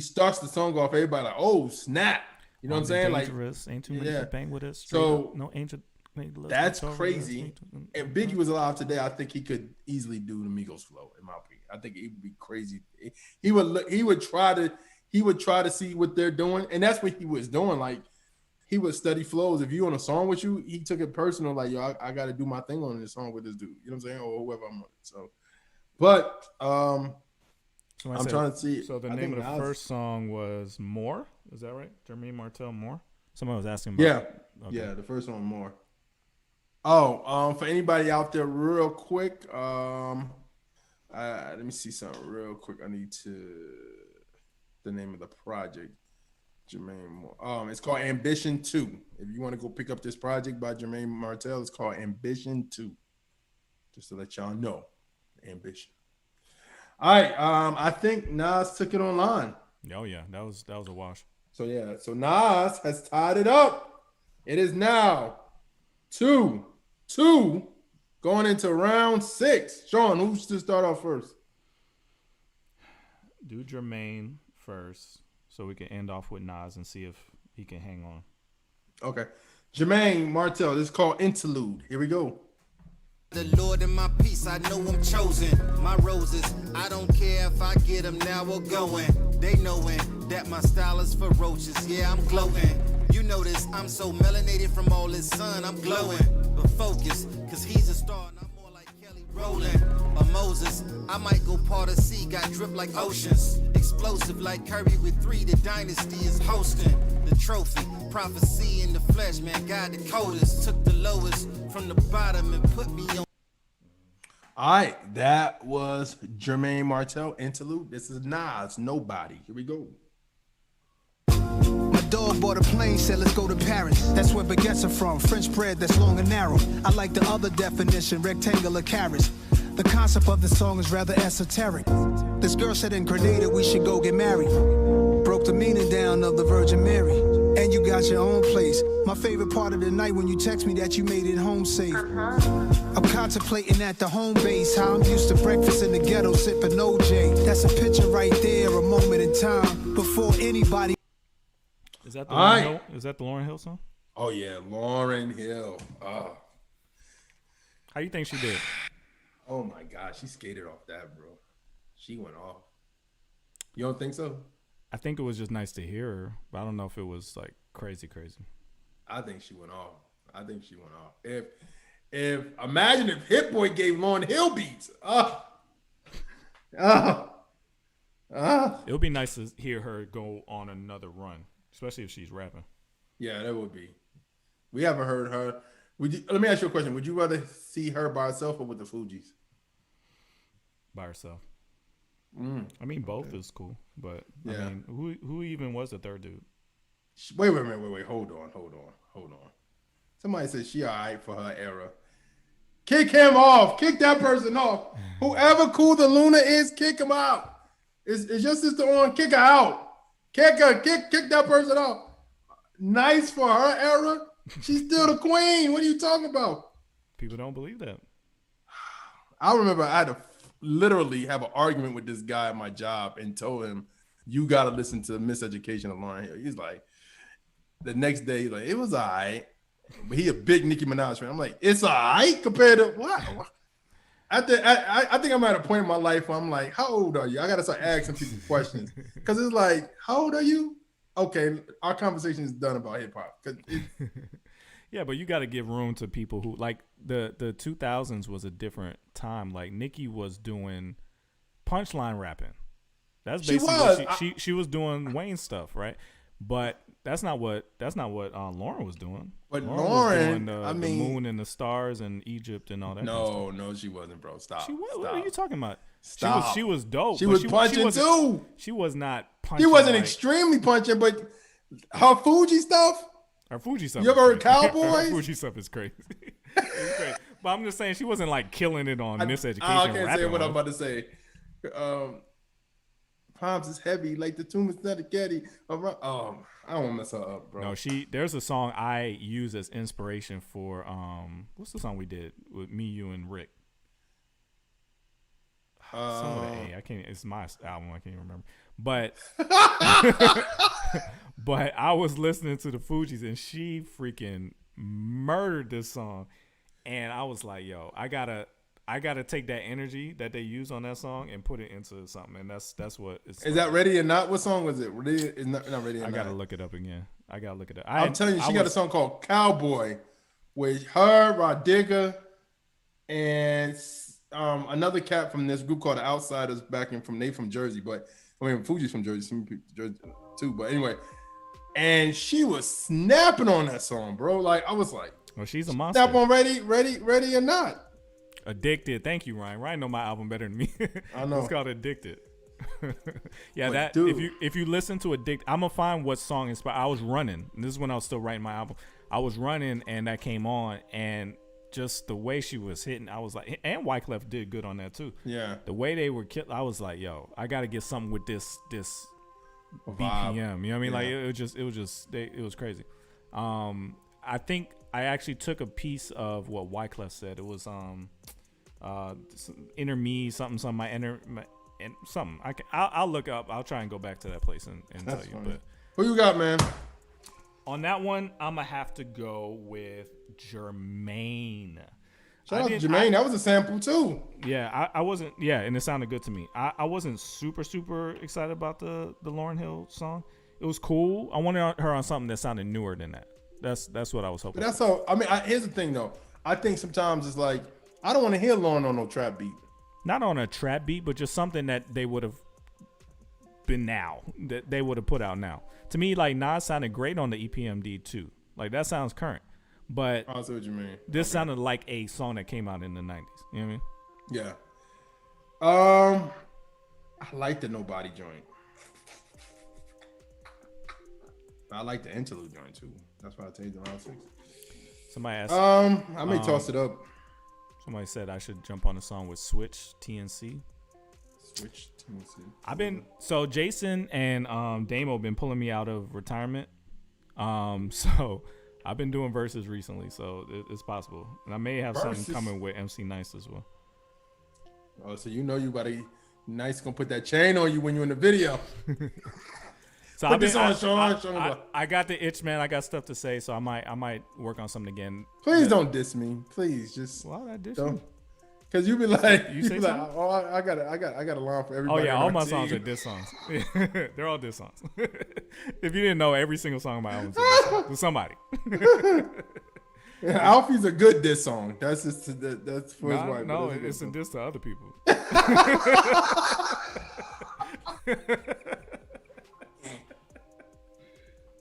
starts the song off, everybody like, oh snap, you know what I'm saying? Like ain't too many to bang with us. So no angel. That's crazy. If Biggie was alive today, I think he could easily do the Migos flow. In my opinion, I think it would be crazy. He would try to see what they're doing, and that's what he was doing. Like he would study flows. If you on a song with you, he took it personal. Like yo, I got to do my thing on this song with this dude. You know what I'm saying, or whoever I'm with. So, but I'm trying to see. So the name of the first song was More. Is that right? Germaine Martel More. Someone was asking about. Yeah, the first one More. Oh, for anybody out there, real quick, let me see something real quick. I need the name of the project, Germaine Moore. It's called Ambition 2. If you want to go pick up this project by Germaine Martel, it's called Ambition 2. Just to let y'all know, Ambition. All right, I think Nas took it online. Oh yeah, that was a wash. So yeah, so Nas has tied it up. It is now 2-2 going into round 6. Sean, who's to start off first? Do Germaine first so we can end off with Nas and see if he can hang on. Okay. Germaine Martel, this is called Interlude. Here we go. The Lord in my peace, I know I'm chosen. My roses, I don't care if I get them now or going. They knowing that my style is ferocious. Yeah, I'm gloating. You notice I'm so melanated from all this sun. I'm glowing, but focus, cause he's a star and I'm more like Kelly Rowland or Moses. I might go part of sea, got drip like oceans. Explosive like Curry with 3, the dynasty is hosting the trophy. Prophecy in the flesh, man, God the coldest. Took the lowest from the bottom and put me on. All right, that was Germaine Martel, Interlude. This is Nas, Nobody. Here we go. My dog bought a plane, said let's go to Paris. That's where baguettes are from, French bread that's long and narrow. I like the other definition, rectangular carrots. The concept of the song is rather esoteric. This girl said in Grenada we should go get married. Broke the meaning down of the Virgin Mary. And you got your own place. My favorite part of the night when you text me that you made it home safe. I'm contemplating at the home base how I'm used to breakfast in the ghetto sipping OJ. That's a picture right there, a moment in time before anybody. Is that the Lauryn Hill? Is that the Lauryn Hill song? Oh yeah, Lauryn Hill. How you think she did? Oh my God, she skated off that, bro. She went off. You don't think so? I think it was just nice to hear her, but I don't know if it was like crazy. I think she went off. If imagine if Hit Boy gave Lauryn Hill beats. It would be nice to hear her go on another run, especially if she's rapping. Yeah, that would be. We haven't heard her. Let me ask you a question. Would you rather see her by herself or with the Fugees? By herself. I mean, both is cool, but yeah. I mean, who even was the third dude? Wait. Hold on. Somebody said she all right for her era. Kick him off. Kick that person off. Whoever Cool the Luna is, kick him out. Is your sister on? Kick her out. Kick her. Kick that person off. Nice for her era. She's still the queen. What are you talking about? People don't believe that. I remember I had to literally have an argument with this guy at my job and told him, you got to listen to Miseducation of Lauryn Hill. He's like, the next day, he's like, it was all right. But he a big Nicki Minaj fan. I'm like, it's all right compared to what? I think I'm at a point in my life where I'm like, how old are you? I got to start asking people questions. Because it's like, how old are you? Okay, our conversation is done about hip hop. Yeah, but you got to give room to people who like the 2000s was a different time. Like Nicki was doing punchline rapping. That's basically what she was doing Wayne stuff, right? But that's not what Lauryn was doing. But Lauryn was doing the moon and the stars and Egypt and all that. No, she wasn't, bro. Stop. What are you talking about? Stop. She was dope. She was punching too. She was not punching. He wasn't extremely punching, but Her Fuji stuff. Her Fuji stuff. You ever heard Her Cowboys? Fuji stuff is crazy. It's crazy. But I'm just saying she wasn't like killing it on Miseducation. I can't say rapping what I'm on. about to say. Palms is heavy like the tomb is not a caddy. I don't want to mess her up, bro. No, there's a song I use as inspiration for what's the song we did with me, you, and Rick? Some with an A. I can't. It's my album. I can't remember. But but I was listening to the Fugees and she freaking murdered this song, and I was like, yo, I gotta take that energy that they use on that song and put it into something, and that's what it's. Is that Ready or Not? What song was it? Ready? It's not Ready or Not. I gotta look it up again. I'm telling you, she got a song called Cowboy with her, Rodiga, and another cat from this group called the Outsiders from Jersey, but I mean Fuji's from Jersey, some people Jersey too. But anyway, and she was snapping on that song, bro. Like I was like, well, she's a monster. Snap on Ready or Not. Addicted. Thank you, Ryan. Ryan know my album better than me. I know. It's called Addicted. Yeah, But dude, if you listen to Addicted, I'm gonna find what song inspired. I was running. This is when I was still writing my album. I was running and that came on, and just the way she was hitting, I was like, and Wyclef did good on that too. Yeah. The way they were I was like, yo, I gotta get something with this vibe. BPM. You know what I mean? Yeah. Like it was crazy. I think I actually took a piece of what Wyclef said. It was inner me, something my inner and something. I'll look up. I'll try and go back to that place and tell you. Funny. But who you got, man? On that one, I'm gonna have to go with Germaine. Shout out to Germaine. That was a sample too. Yeah, I wasn't. Yeah, and it sounded good to me. I wasn't super excited about the Lauryn Hill song. It was cool. I wanted her on something that sounded newer than that. That's what I was hoping. But that's all. I mean, here's the thing though. I think sometimes it's like I don't want to hear Lauryn on no trap beat. Not on a trap beat, but just something that they would have been now. That they would have put out now. To me, like Nas sounded great on the EPMD too. Like that sounds current. But I see what you mean. This sounded like a song that came out in the 90s. You know what I mean? Yeah. I like the Nobody joint. I like the interlude joint too. That's why I changed the round 6. Somebody asked. I may toss it up. Somebody said I should jump on a song with Switch TNC. Switch TNC. So Jason and Damo been pulling me out of retirement. So I've been doing verses recently, so it's possible, and I may have something coming with MC Nice as well. Oh, so you know you about to Nice gonna put that chain on you when you're in the video. So put this on, Sean. I got the itch, man. I got stuff to say, so I might work on something again. Please don't diss me. Please just. Why would I diss don't. you? Because you be like, you say something? oh, I got a line for everybody. Oh yeah, all my songs are diss songs. They're all diss songs. If you didn't know, every single song on my album is a diss song to somebody. Yeah, Alfie's a good diss song. That's just that's for his wife. No, it's a diss to other people.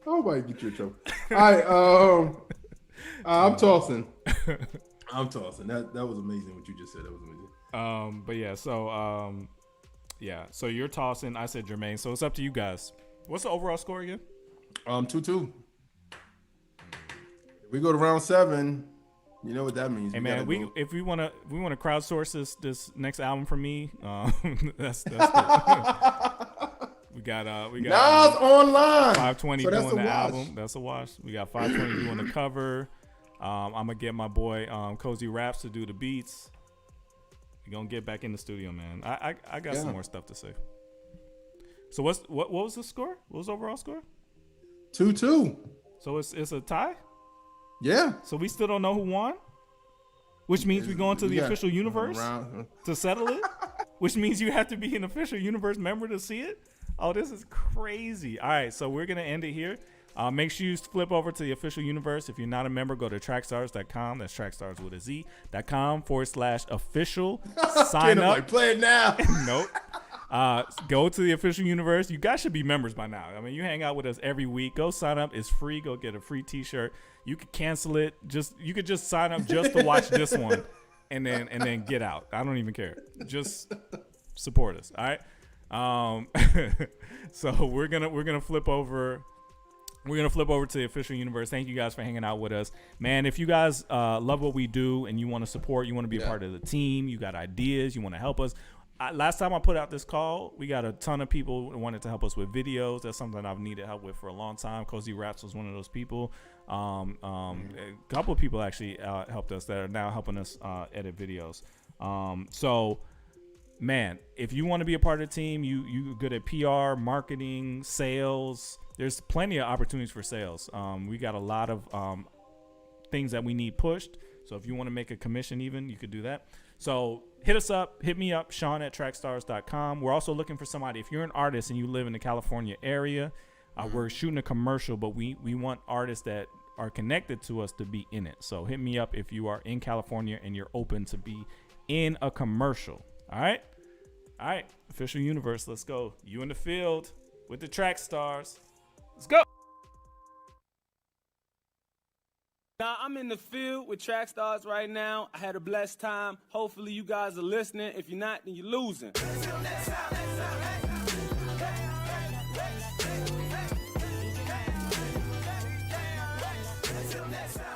Nobody get you in trouble. All right, I'm tossing. That was amazing what you just said. That was amazing. But yeah, so you're tossing. I said Germaine. So it's up to you guys. What's the overall score again? 2-2. If we go to round 7, you know what that means. Hey man, if we wanna crowdsource this next album from me, that's good. We got Nas online. 520 so doing the album. That's a wash. We got 520 doing the cover. I'm gonna get my boy Cozy Raps to do the beats. We're gonna get back in the studio, man. I got some more stuff to say. So what was the score? What was the overall score? 2-2. So it's a tie? Yeah. So we still don't know who won? Which means we go into the official universe to settle it? Which means you have to be an official universe member to see it? Oh, this is crazy. All right, so we're going to end it here. Make sure you flip over to the official universe. If you're not a member, go to Trackstarz.com. That's Trackstarz with a Z.com/official. Sign up. Like, play it now. Nope. Go to the official universe. You guys should be members by now. I mean, you hang out with us every week. Go sign up. It's free. Go get a free t-shirt. You could cancel it. You could just sign up just to watch this one and then get out. I don't even care. Just support us. All right. So we're gonna flip over We're going to flip over to the official universe. Thank you guys for hanging out with us. Man, if you guys love what we do and you want to support, you want to be a part of the team, you got ideas, you want to help us. Last time I put out this call, we got a ton of people who wanted to help us with videos. That's something I've needed help with for a long time. Cozy Raps was one of those people. A couple of people actually helped us that are now helping us edit videos. So, man, if you want to be a part of the team, you're good at PR, marketing, sales. There's plenty of opportunities for sales. We got a lot of things that we need pushed. So if you want to make a commission even, you could do that. So hit us up, hit me up, Sean@trackstars.com. We're also looking for somebody. If you're an artist and you live in the California area, we're shooting a commercial, but we want artists that are connected to us to be in it. So hit me up if you are in California and you're open to be in a commercial. All right? All right. Official Universe, let's go. You in the field with the Trackstarz. Let's go. Now, I'm in the field with Trackstarz right now. I had a blessed time. Hopefully, you guys are listening. If you're not, then you're losing. Until next time.